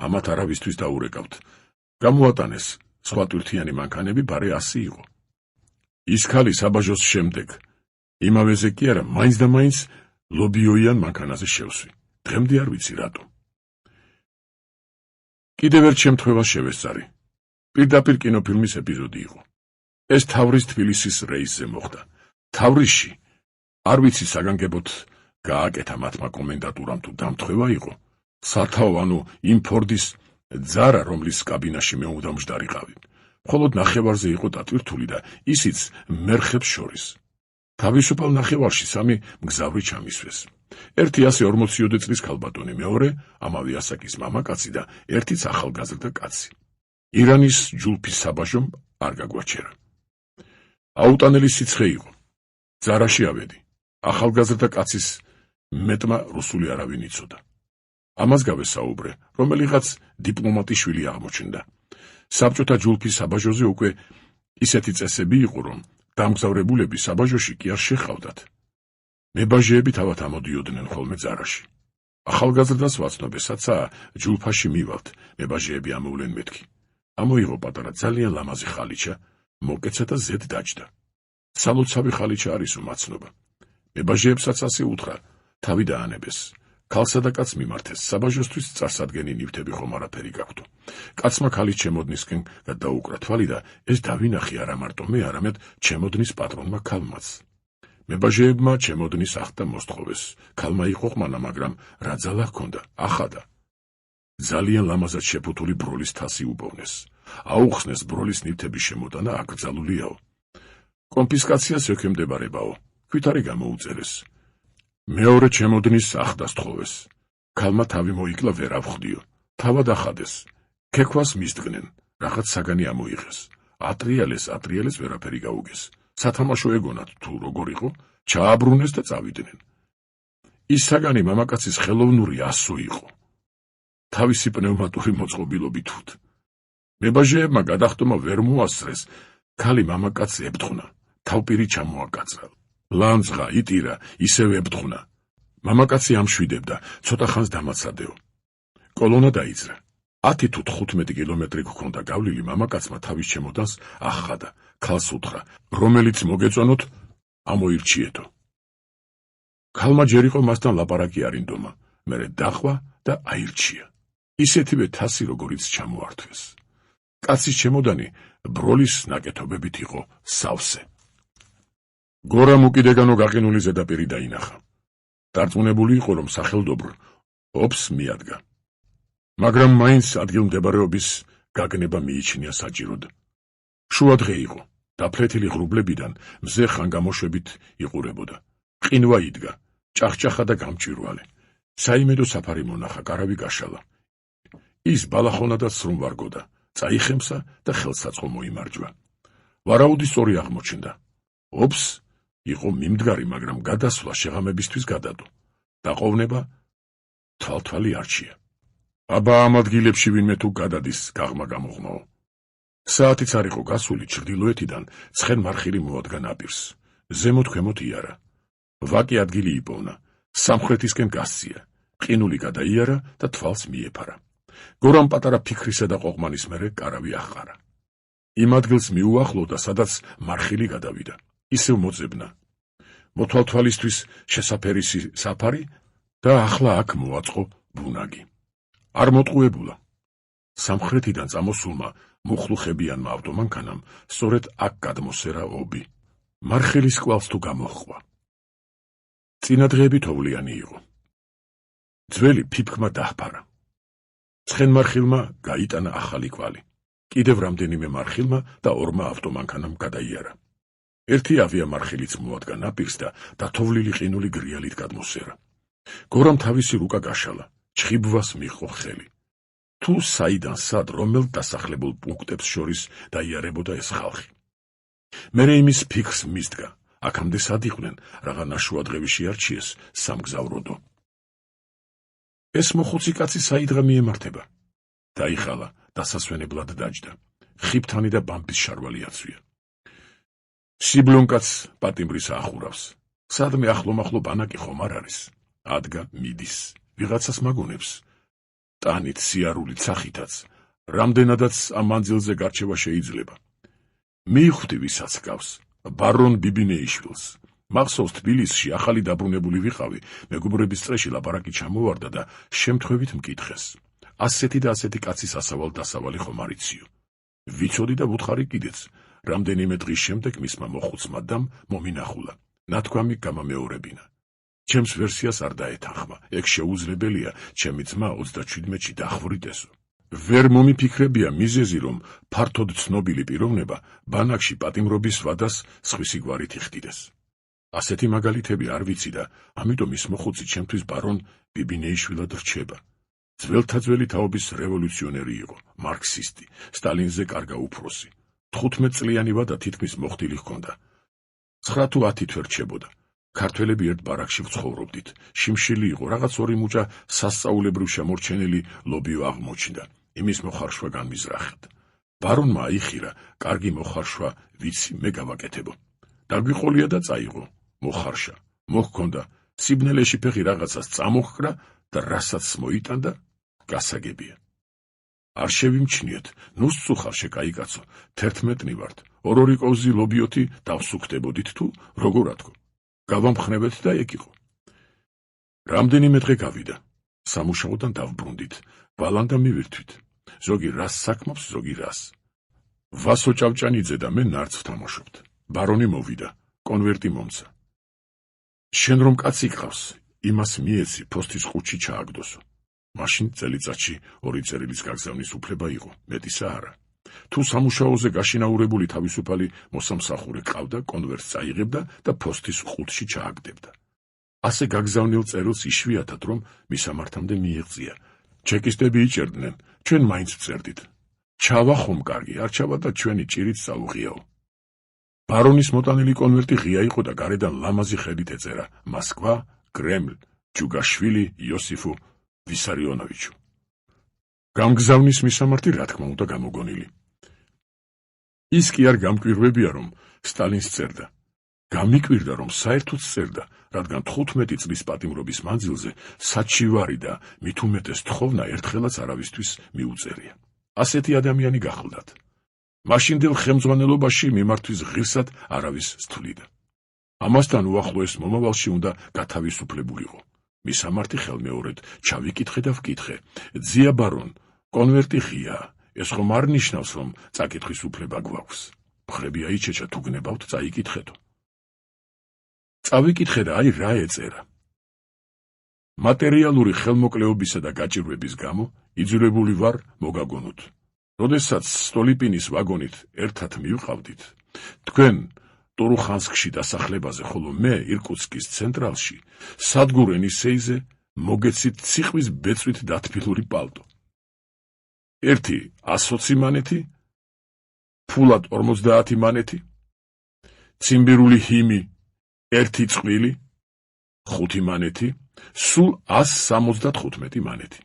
ამათ არავისთვის დაურეკავთ. გამოატანეს სხვა ტვირთიანი მანქანები, ბარე 100 იყო. ის ქალი საბაჟოს შემდეგ, იმავეზე კი არა, მაინც და მაინც ლობიოიან მანქანაზე შევსვი. დღემდე არ ვიცი რატო. კიდევ ერთ შემთხვევას შევესწარი. პირდაპირ კინოფილმის ეპიზოდი იყო. ეს თავრის თბილისის რეისზე მოხდა. თავრისში, არ ვიცი საგანგებოდ გააკეთა მათმა კომენდატურამ თუ დამთხევა იყო. სათაო, ანუ იმ ფორდის ძარა, რომლის კაბინაში მე უნდა მჯდარიყავი. მხოლოდ ნახევარზე იყო დატვირთული და ისიც მერხებს შორის. თავისუფალ ნახევარში 3 მგზავრი ჩამისვეს. ერთი ასე 40 წლის ქალბატონი, მეორე ამავე ასაკის მამაკაცი და ერთიც ახალგაზრდა კაცი. ირანის ჯულფის საბაჟომ არ გაგვაჩერა. აუტანელი სიცხე იყო. ძარაში ავედი. ახალგაზრდა კაცის მეტმა რუსული არავინ იცოდა. ამას გავესაუბრე, რომელიღაც დიპლომატის შვილი აღმოჩნდა. საბჭოთა ჯულფის საბაჟოზე უკვე ისეთი წესები იყო, რომ დამგზავრებულები საბაჟოში კი არ შეჰყავდათ. მებაჟეები თავად ამოდიოდნენ ხოლმე ძარაში. ახალგაზრდას ვაცნობესაცა ჯულფაში მივალთ, მებაჟეები ამოვლენ მეთქი. ამოიღო პატარა ძალიან ლამაზი ხალიჩა, მოკეცა და ზედ დაჯდა. სალოცავი ხალიჩა არის უმაცნობა. მებაჟეებსაც ასე უთხრა, თავი დაანებეს. ქალსა და კაცს მიმართეს, საბაჟოსთვის წარსადგენი ნივთები ხომ არაფერი გაქვთო. კაცმა ქალის ჩემოდნისკენ გადაუკრა თვალი და ეს დავინახი არა მარტო მე, არამედ ჩემოდნის პატრონმა ქალმაც. მებაჟეებმა ჩემოდნის ახტა მოსთხოვეს. ქალმა იყო ყმანა, მაგრამ რა ძალა ჰქონდა, ახადა. ძალიან ლამაზად შეფუთული ბროლის თასი უბოვნეს. აუხსნეს ბროლის ნივთების შემოტანა აკრძალულიაო. კონფისკაციას ექვემდებარებაო, ქვითარი გამოუწერეს. მეორე ჩემოდნის ახტა სთხოვეს. ქალმა თავი მოიკლა, ვერ ავხდიო. თავად ახადეს. ქექვას მისდგნენ, რაღაც საგანი ამოიღეს. ატრიალეს ვერაფერი გაუგეს. სათამაშო ეგონათ თუ როგორ იყო, ჩააბრუნეს და წავიდნენ. ის საგანი მამაკაცის ხელოვნური ასო იყო. თავისი პნევმატური მოწყობილობითუთ. მებაჟეებმა გადახტომა ვერ მოასწრეს, ქალი მამაკაცს ებთხნა, თავპირი ჩამოაკაცრა. ლანძღა, იტირა, ისევ ებთხნა. მამაკაცი ამშვიდებდა, ცოტა ხანს დამაცადეო. კოლონა დაიძრა. 10 თუ 15 კილომეტრი გქონდა გავლილი, მამაკაცმა თავის ჩემოდანს ახადა, ქალს უთხრა, რომელიც მოგეწონოთ, ამოირჩიეთო. ქალმა ჯერ იყო მასთან ლაპარაკი არინდომა, მერე დახვა და აირჩია. ისეთივე თასი, როგორიც ჩამოართვეს. კაცის ჩემოდანი ბროლის ნაკეთობებით იყო სავსე. გორამ უკიდეგანო გაყინული ზედაპირი დაინახა. დარწმუნებული იყო, რომ სახელდობრ ობს მიადგა. მაგრამ მაინც ადგილმდებარეობის გაგნება მიიჩნია საჭიროდ. შუა დღე იყო, დაფლეთილი ღრუბლებიდან მზე ხანგამოშვებით იყურებოდა. ყინვა იდგა, ჭახჭახა და გამჭვირვალე. საიმედო საფარი მონახა, კარავი გაშალა. ის ბალახონადაც სრუმ ვარგოდა, წაიხემსა და ხელსაწყო მოიმარჯვა. ვარაუდი სწორი აღმოჩნდა. ობს იყო მიმდგარი, მაგრამ გადასვლა შეღამებისთვის გადადო. დაყოვნება თვალთვალი არჩია. აბა ამ ადგილებში ვინმე თუ გადადის, გაღმა გამოღმაო. საათიც არ იყო გასული, ჩრდილოეთიდან ცხენმარხილი მოადგა ნაპირს. ზემოთ ქვემოთ იარა. ვაკი ადგილი იპოვნა, სამხრეთისკენ გასწია. ყინული გადაიარა და თვალს მიეფარა. გორამ პატარა ფიქრისა და ყოყმანის მერე კარავი აღყარა. იმ ადგილს მიუახლოვდა, სადაც მარხილი გადავიდა. ისევ მოძებნა. მოთვალთვალისთვის შესაფერისი საფარი და ახლა აქ მოაწყო ბუნაგი. არ მოტყუებულა. სამხრეთიდან წამოსულმა მუხლუხებიანმა ავტომანქანამ სწორედ აქ გადმოსერა ობი. მარხელის კვალს თუ გამოჰყვა. წინა დღეები თოვლიანი იყო. ძველი ფიფქმა დაჰფარა. ცხენმარხილმა გაიტანა ახალი კვალი. კიდევ რამდენიმე მარხილმა და 2 ავტომანქანამ გადაიარა. ერთი ავიამარხილიც მოადგა ნაპირს და დათოვლილი ყინული გრიალით გადმოსერა. გორამ თავისი რუკა გაშალა, ჩხიბვას მიჰყო ხელი. თუ საიდან სად რომელ დასახლებულ პუნქტებს შორის დაიარებოდა ეს ხალხი. მერე იმის ფიქრს მისდგა, აქამდე სად იყვნენ, რაღა ნაშუადღევი შეარჩიეს სამგზავროდო. ეს მოხუცი კაცი საიდღა მიემართება. დაიხალა, დასასვენებლად დაჯდა. ხიფთანი და ბამბის შარვალი აცვია. სიბლონკაც პატიმრის ახურავს. სადმე ახლომახლო ბანაკი ხომ არ არის. ადგა მიდის. ვიღაცას მაგონებს. ტანით, სიარულით, სახითაც. რამდენადაც ამ მანძილზე გარჩევა შეიძლება. მიხვდი ვისაც გავს. ბარონ ბიბინეიშვილს. მახსოვს თბილისში ახალი დაბრუნებული ვიყავი, მეგობრების წრეში ლაპარაკი ჩამოვარდა და შემთხვევით მკითხეს. ასეთი და ასეთი კაცის ასავალ-დასავალი ხომ არ იციო. ვიცოდი და ვუთხარი კიდეც. რამდენიმე დღის შემდეგ მისმა მოხუცმა დამ მომინახულა. ნათქვამი გამამეორებინა. ჩემს ვერსიას არ დაეთანხმა. ეგ შეუძლებელია, ჩემი ძმა 37-ში დახვრიტესო. ვერ მომიფიქრებია მიზეზი, რომ ფართოდ ცნობილი პიროვნება ბანაკში პატიმრობის ვადას სხვისი გვარით იხდიდეს. ასეთი მაგალითები არ ვიცი და ამიტომ ის მოხუცი ჩემთვის ბარონ ბიბინეიშვილად რჩება. ძველთაძველი თაობის რევოლუციონერი იყო, მარქსისტი, სტალინზე კარგა უფროსი. 15 წლიანი ვადა თითქმის მოხდილი ჰქონდა. 9 თუ 10 თვე რჩებოდა. ქართველები ერთ ბარაკში ვცხოვრობდით. შიმშილი იყო, რაღაც ორი მუჭა სასწაულებრივ შემორჩენილი ლობიო აღმოჩნდა. იმის მოხარშვა განმიზრახეთ. ბარონმა აიხირა, კარგი მოხარშვა, ვიცი, მე გავაკეთებო. დაგვიყოლია და წაიღო. მოხარშა, მოჰქონდა, სიბნელეში ფეხი რაღაცას წამოჰკრა და რასაც მოიტანდა, გასაგებია. არ შევიმჩნიეთ, ნუსწუ ხარშე კაიკაცო, 11 ვართ, ორ-ორი კოვზი ლობიოთი დავსუქდებოდით თუ, როგორ ათქო. გავამხნევეთ და ეგ იყო. რამდენიმე დღე გავიდა. სამუშაოდან დავბრუნდით, ვალანდა მივირთვით. ზოგი რას საქმობს, ზოგი რას. ვასო ჭავჭანიძე და მე ნარც ვთამაშობთ. ბარონი მოვიდა, კონვერტი მომცა. შენ რომ კაცი გყავს, იმას მიეცი ფოსტის ყუთში ჩააგდოსო. მაშინ წელიწადში 2 წერილის გაგზავნის უფლება იყო, მეტისა არა. თუ სამუშაოზე გაშინაურებული თავისუფალი მოსამსახურე ყავდა, კონვერტს წაიღებდა და ფოსტის ყუთში ჩააგდებდა. ასე გაგზავნილ წერილს იშვიათად რომ მისამართამდე მიიღწია. ჩეკისტები იჭერდნენ, ჩვენ მაინც ვწერდით. ჩავა ხომ კარგი, არ ჩავა და ჩვენი ჭირით წაუღიაო. ბარონის მოტანილი კონვერტი ღია იყო და გარედან ლამაზი ხედით ეწერა: მოსკვა, კრემლ, ჯუგაშვილი, იოსიფუ ვისარიონოვიჩუ. გამგზავნის მისამართი რა თქმა უნდა გამოგონილი. ის კი არ გამკვირვებია, რომ სტალინს წერდა. გამიკვირდა, რომ საერთოდ წერდა, რადგან 15 წლის პატიმრობის მანძილზე საჩივარი და მით უმეტეს თხოვნა ერთხელაც არავისთვის მიუწერია. ასეთი ადამიანი გახლდათ. მაშინდელ ხელმძღვანელობაში მიმართვის ღირსად არავის სთვლიდა. ამასთან უახლოეს მომავალში უნდა გათავისუფლებულიყო. მისამართი ხელმეორედ ჩავიკითხე და ვკითხე: ძია ბარონ, კონვერტი ღიაა, ეს ხომ არ ნიშნავს, რომ წაკითხვის უფლება გვაქვს. მხრები აიჩეჩა, თუ გნებავთ, წაიკითხეთო. წავიკითხე და აი რა ეწერა. მატერიალური ხელმოკლეობისა და გაჭირვების გამო იძულებული ვარ მოგაგონოთ. როდესაც სტოლიპინის ვაგონით ერთად მივყავდით, თქვენ ტორუხანსკში დასახლებაზე, ხოლო მე ირკუტსკის ცენტრალში, სადგურ ენისეიზე მოგეცით ციხვის ბეწვით დათბილური პალტო. ერთი 120 მანეთი, ფულად 50 მანეთი, ციმბირული ჰიმი 1 წყვილი, 5 მანეთი, სულ 175 მანეთი.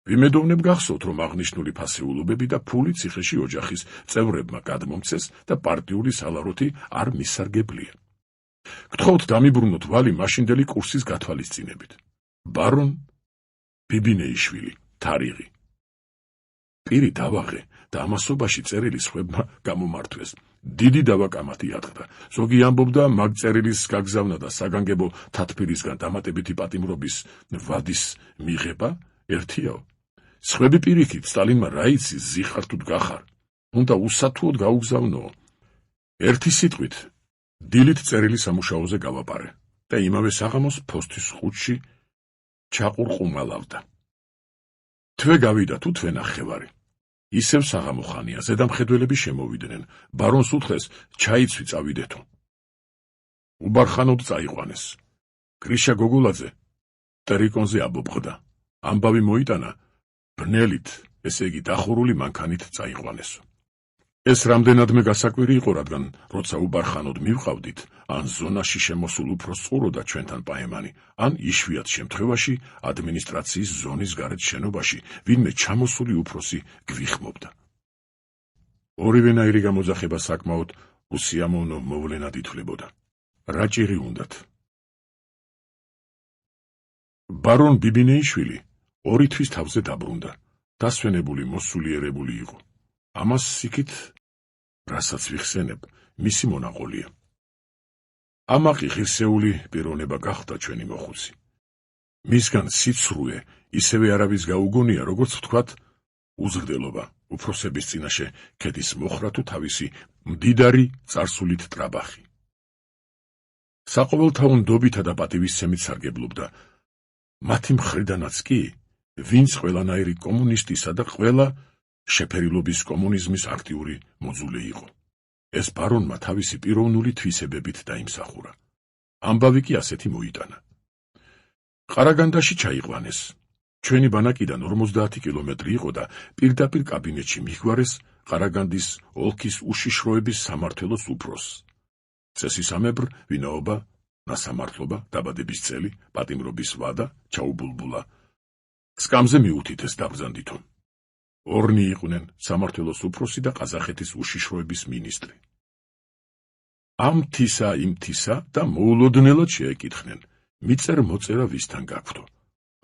ვიმედოვნებ გახსოვთ, რომ აღნიშნული ფასეულობები და ფული ციხეში ოჯახის წევრებმა გადმომცეს და პარტიული სალაროთი არ მისარგებლია. გთხოვთ დამიბრუნოთ ვალი მაშინდელი კურსის გათვალისწინებით. ბარონ ბიბინეიშვილი, თარიღი. პირი დავაღე და ამასობაში წერილი სხვებმა გამომართვეს. დიდი დავაკამათი ატყდა. ზოგი ამბობდა, მაგ წერილის გაგზავნა და საგანგებო თათბირისგან დამატებითი პატიმრობის ვადის მიღება ერთიაო. სხვები პირიქით, სტალინმა რა იცის, ზიხარ თუ დგახარ, უნდა უსათუოდ გაუგზავნოო. ერთი სიტყვით, დილით წერილი სამუშაოზე გავაპარე და იმავე საღამოს ფოსტის ყუთში ჩაყურყუმალავდა. თვე გავიდა თუ თვე ნახევარი. ისევ საღამო ხანია, ზედამხედველები შემოვიდნენ. ბარონს უთხრეს, ჩაიცვი წავიდეთო. უბარხანოდ წაიყვანეს. გრიშა გოგოლაძე ტერიკონზე აბობყდა. ამბავი მოიტანა, ბნელით ესე იგი დახურული მანქანით წაიყვანესო. ეს რამდენადმე გასაკვირი იყო, რადგან როცა უბარხანოდ მივყავდით, ან ზონაში შემოსულ უფროს წყუროდა ჩვენთან პაემანი, ან იშვიათ შემთხვევაში ადმინისტრაციის ზონის გარეთ შენობაში ვინმე ჩამოსული უფროსი გვიხმობდა. ორივენაირი გამოძახება საკმაოდ უსიამოვნო მოვლენად ითვლებოდა. რა ჭირი უნდათ? ბარონ ბიბინეიშვილი 2 თვის თავზე დაბრუნდა. დასვენებული, მოსულიერებული იყო. ამას იქით, რასაც ვიხსენებ, მისი მონაყოლია. ამაყი ღირსეული პიროვნება გახდა ჩვენი მოხუცი. მისგან სიცრუე ისევე არავის გაუგონია, როგორც ვთქვათ, უზრდელობა, უფროსების წინაშე ქედის მოხრა თუ თავისი მდიდარი წარსულით ტრაბახი. საყოველთაო ნდობითა და პატივისცემით სარგებლობდა. მათი მხრიდანაც კი, ვინც ყველანაირი კომუნისტისა და ყველა შეფერილობის კომუნიზმის აქტიური მოძულე იყო. ეს ბარონმა თავისი პიროვნული თვისებებით დაიმსახურა. ამბავი კი ასეთი მოიტანა. ყარაგანდაში ჩაიყვანეს. ჩვენი ბანაკიდან 50 კილომეტრი იყო და პირდაპირ კაბინეტში მიჰგვარეს ყარაგანდის ოლქის უშიშროების სამმართველოს უფროსს. წესისამებრ ვინაობა, ნასამართლობა, დაბადების წელი, პატიმრობის ვადა ჩაუბულბულა. სკამზე მიუთითეს დაბრძანდითო. ორნი იყვნენ სამმართველოს უფროსი და ყაზახეთის უშიშროების მინისტრი. ამ თისა იმ თისა და მოულოდნელად შეეკითხნენ, მიწერ მოწერა ვისთან გაქვთო?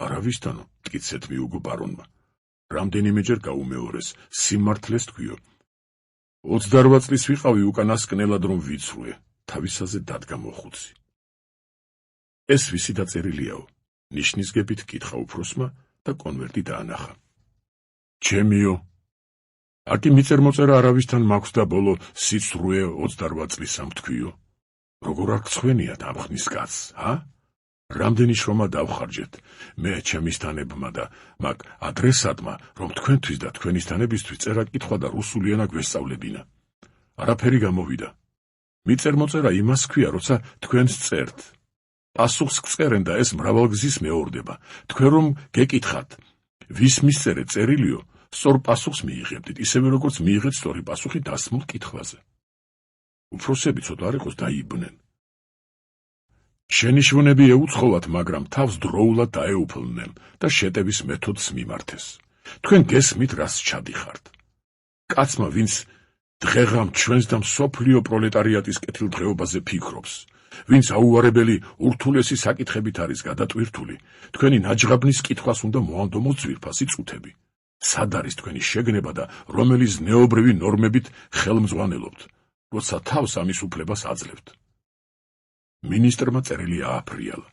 არავისთანო, მტკიცედ მიუგო ბარონმა. რამდენიმეჯერ გაუმეორეს, სიმართლეს თქვიო. 28 წლის ვიყავი უკანასკნელად რომ ვიცრუე, თავისაზე დადგა მოხუცი. ეს ვისი დაწერილიაო? ნიშნისგებით კითხა უფროსმა და კონვერტი დაანახა. ჩემიო. აკი მიწერ მოწერა არავისთან მაქვს და ბოლო სიცრუე 28 წლისამ თქვიო. როგორ არ გცხვენიათ ამხნის კაცს, რამდენი შრომა დავხარჯეთ მე ჩემისთანებმა და მაგ ადრესატმა, რომ თქვენთვის და თქვენისთანებისთვის წერა-კითხვა და რუსული ენა გვესწავლებინა. არაფერი გამოვიდა. მიწერ მოწერა იმას ქვია, როცა თქვენს წერთ. პასუხს გწერენ და ეს მრავალგზის მეორდება. თქვენ რომ გეკითხათ, ვის მისწერეთ წერილიო, სწორ პასუხს მიიღებდით, ისევე როგორც მიიღეთ სწორი პასუხი დასმულ კითხვაზე. უფროსები ცოტა არ იყოს დაიბნენ. შენიშვნები ეუცხოვათ, მაგრამ თავს დროულად დაეუფლნენ და შეტევის მეთოდს მიმართეს. თქვენ გესმით, რას ჩადიხართ. კაცმა, ვინც დღეღამ ჩვენს და მსოფლიო პროლეტარიატის კეთილდღეობაზე ფიქრობს, ვინც აუარებელი ურთულესი საკითხებით არის გადატვირთული, თქვენი ნაჯღაბნის კითხვას უნდა მოანდომოს ძვირფასი წუთები. სად არის თქვენი შეგნება და რომელი ზნეობრივი ნორმებით ხელმძღვანელობთ, როცა თავს ამის უფლებას აძლევთ. მინისტრმა წერილი ააფრიალა.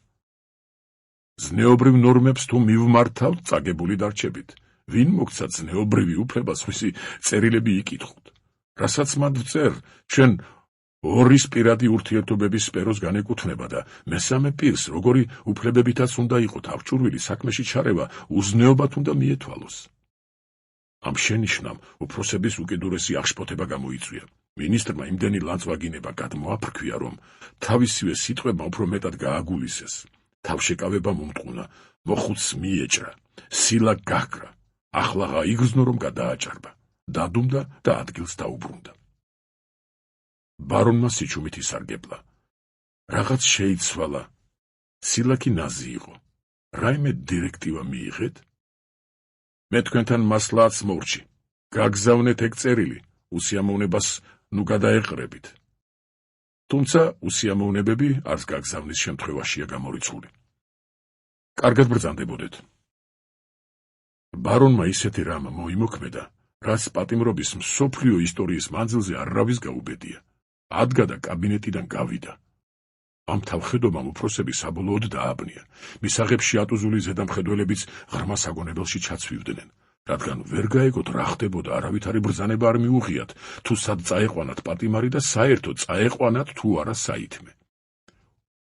ზნეობრივ ნორმებს თუ მივმართავთ, წაგებული დარჩებით. ვინ მოგცა ზნეობრივი უფლება სხვისი წერილები იკითხოთ? რასაც მათ ვწერ, ჩვენ ორის პირადი ურთიერთობების სფეროს განეკუთვნება და მესამე პირს, როგორი უფლებებითაც უნდა იყო თავჭურვილი საქმეში ჩარევა, უზნეობად უნდა მიეთვალოს. ამ შენიშვნამ უფროსების უკიდურესი აღშფოთება გამოიწვია. მინისტრმა იმდენი ლანძვაგინება გადმოაფრქვია, რომ თავისივე სიტყვებმა უფრო მეტად გააგულისეს. თავშეკავება მომტყუნა, მოხუცს მიეჭრა, სილა გაქრა, ახლა გაიგრძნო, რომ გადააჭარბა, დადუმდა და ადგილს დაუბრუნდა. ბარონმა სიჩუმით ისარგებლა. რაღაც შეიცვალა. სილაკი ნაზი იყო. რაიმე დირექტივა მიიღეთ? მე თქვენთან მასლაათს მორჩი. გაგზავნეთ ეგ წერილი, უსიამოვნებას ნუ გადაეყრებით. თუმცა უსიამოვნებები არც გაგზავნის შემთხვევაშია გამორიცხული. კარგად ბრძანდებოდეთ. ბარონმა ისეთი რამ მოიმოქმედა, რაც პატიმრობის მსოფლიო ისტორიის მანძილზე არავის გაუბედია. ადგა და კაბინეტიდან გავიდა. ამ თავხედობამ უფროსები საბოლოოდ დააბნია. მისაღებში ატუზული ზედამხედველებიც ღრმა საგონებელში ჩაცვივდნენ, რადგან ვერ გაეგოთ რა ხდებოდა, არავითარი ბრძანება არ მიუღიათ, თუ სად წაეყვანათ პატიმარი და საერთოდ წაეყვანათ თუ არა საითმე.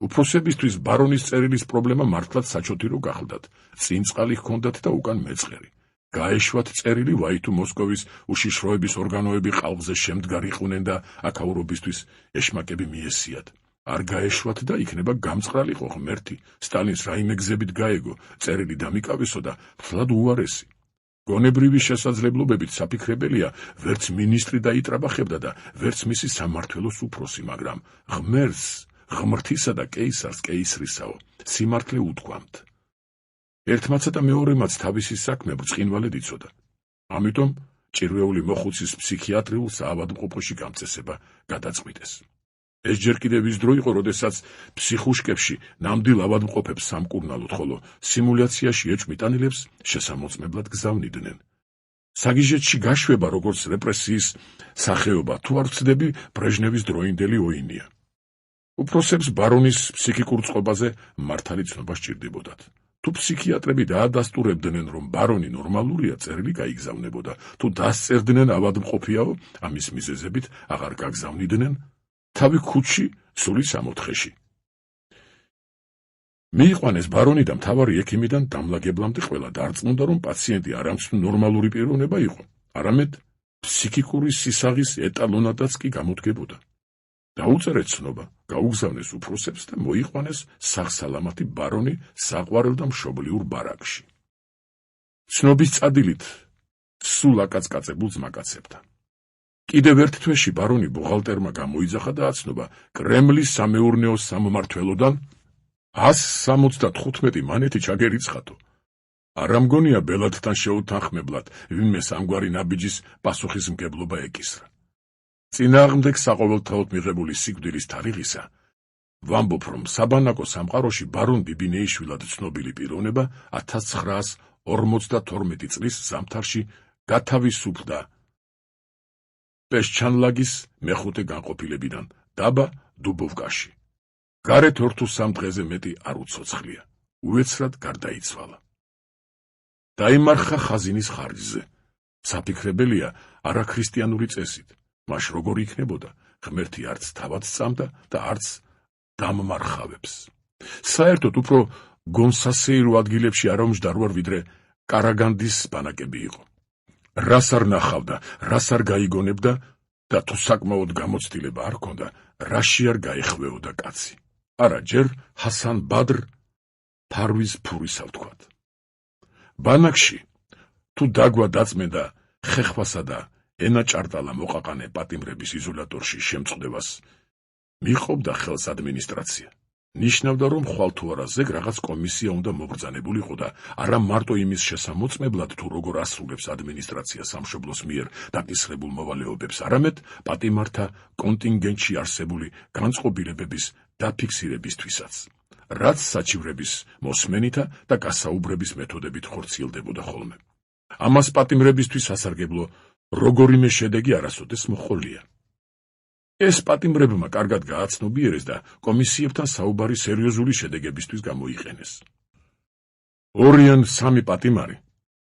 უფროსებისთვის ბარონის წერილის პრობლემა მართლაც საჩოთირო გახლდათ, წინწყალი ჰქონდათ და უკან მეწყერი. გაეშვათ წერილი ვაითუ მოსკოვის უშიშროების ორგანოები ყალბზე შემდგარიყვნენ და აქაურობისთვის ეშმაკები მიესიათ. არ გაეშვათ და იქნება გამწყრალიყო ღმერთი, სტალინს რაიმე გზებით გაეგო, წერილი დამიკავისო და მთლად უარესი. გონებრივი შესაძლებლობებით საფიქრებელია, ვერც მინისტრი დაიტრაბახებდა და ვერც მისი სამმართველოს უფროსი, მაგრამ ღმერთს, ღმრთისა და კეისარს კეისრისაო, სიმართლე უთქვამთ. ერთმაცა და მეორემაც თავისი საქმე ბრწყინვალედ იცოდა. ამიტომ ჭირვეული მოხუცის ფსიქიატრიულ საავადმყოფოში გამწესება გადაწყვიტეს. ეს ჯერ კიდევ ის დრო იყო, როდესაც ფსიხუშკებში ნამდვილ ავადმყოფებს სამკურნალოდ, ხოლო სიმულაციაში ეჭვმიტანილებს შესამოწმებლად გზავნიდნენ. საგიჟეთში გაშვება, როგორც რეპრესიის სახეობა, თუ არ ვცდები, ბრეჟნევის დროინდელი ოინია. უფროსებს ბარონის ფსიქიკურ წყობაზე მართალი ცნობა სჭირდებოდათ. თუ ფსიქიატრები დაადასტურებდნენ, რომ ბარონი ნორმალურია, წერილი გაიგზავნებოდა. თუ დასწერდნენ ავადმყოფიაო, ამის მიზეზებით აღარ გაგზავნიდნენ თავი ქუჩში, სული 64-ში. მიიყვანეს ბარონი და მთავარი ექიმიდან დამლაგებლამდე ყველა დარწმუნდა, რომ პაციენტი არამცნო ნორმალური პიროვნება იყო, არამედ ფსიქიკური სისაღის ეტალონადაც კი გამოდგებოდა. დაუწერეს ცნობა, გაუგზავნეს უფროსებს და მოიყვანეს საღსალამათი ბარონი საყვარელ და მშობლიურ ბარაკში. ცნობის წადილით სულ აკაცკაცებულ ძმაკაცებთან. კიდევ ერთ თვეში ბარონი ბუღალტერმა გამოიძახა და აცნობა კრემლის სამეურნეო სამმართველოდან 175 მანეთი ჩაგერიცხათო. არ ამგონია ბელადთან შეუთანხმებლად ვინმე სამგვარი ნაბიჯის პასუხისმგებლობა ეკისრა. წინააღმდეგ საყოველთაოდ მიღებული სიკვდილის თარიღისა ვამბობ, რომ საბანაკო სამყაროში ბარონ ბიბინეიშვილად ცნობილი პიროვნება 1952 წლის ზამთარში გათავისუფლდა პეშჩანლაგის მეხუთე განყოფილებიდან დაბა დუბოვკაში. გარეთ 2 თუ 3 დღეზე მეტი არ უცოცხლია. უეცრად გარდაიცვალა. დაიმარხა ხაზინის ხარჯზე. საფიქრებელია არაქრისტიანული წესით. მას როგორ იქნებოდა, ღმერთი არც თავად სწამდა და არც დამმარხავებს. საერთოდ უფრო გონსასეირო ადგილებში არ უმჯდარვარ, ვიდრე კარაგანდის ბანაკები იყო. რას არ ნახავდა, რას არ გაიგონებდა და თუ საკმაოდ გამოცდილება არ ჰქონდა, რაში არ გაეხვეოდა კაცი. არა ჯერ ჰასან ბადრ ფარვის ფურისა ვთქვათ. ბანაკში თუ დაგვა დაწმენდა ხეხვასა და ენა ჭარტალა მოყაყანე პატიმრების იზოლატორში შემწყდებას მიჰყობდა ხელს ადმინისტრაცია. ნიშნავდა, რომ ხვალ თუ არა ზეგ რაღაც კომისია უნდა მობრძანებულიყო და არა მარტო იმის შესამოწმებლად, თუ როგორ ასრულებს ადმინისტრაცია სამშობლოს მიერ დაკისრებულ მოვალეობებს, არამედ პატიმართა კონტინგენტში არსებული განწყობილებების დაფიქსირებისთვისაც, რაც საჩივრების მოსმენითა და გასაუბრების მეთოდებით ხორციელდებოდა ხოლმე. ამას პატიმრებისთვის სასარგებლო როგორიმე შედეგი არასოდეს მოჰყოლია. ეს პატიმრებმა კარგად გააცნობიერეს და კომისიებთან საუბარი სერიოზული შედეგებისთვის გამოიყენეს. 2 ან 3 პატიმარი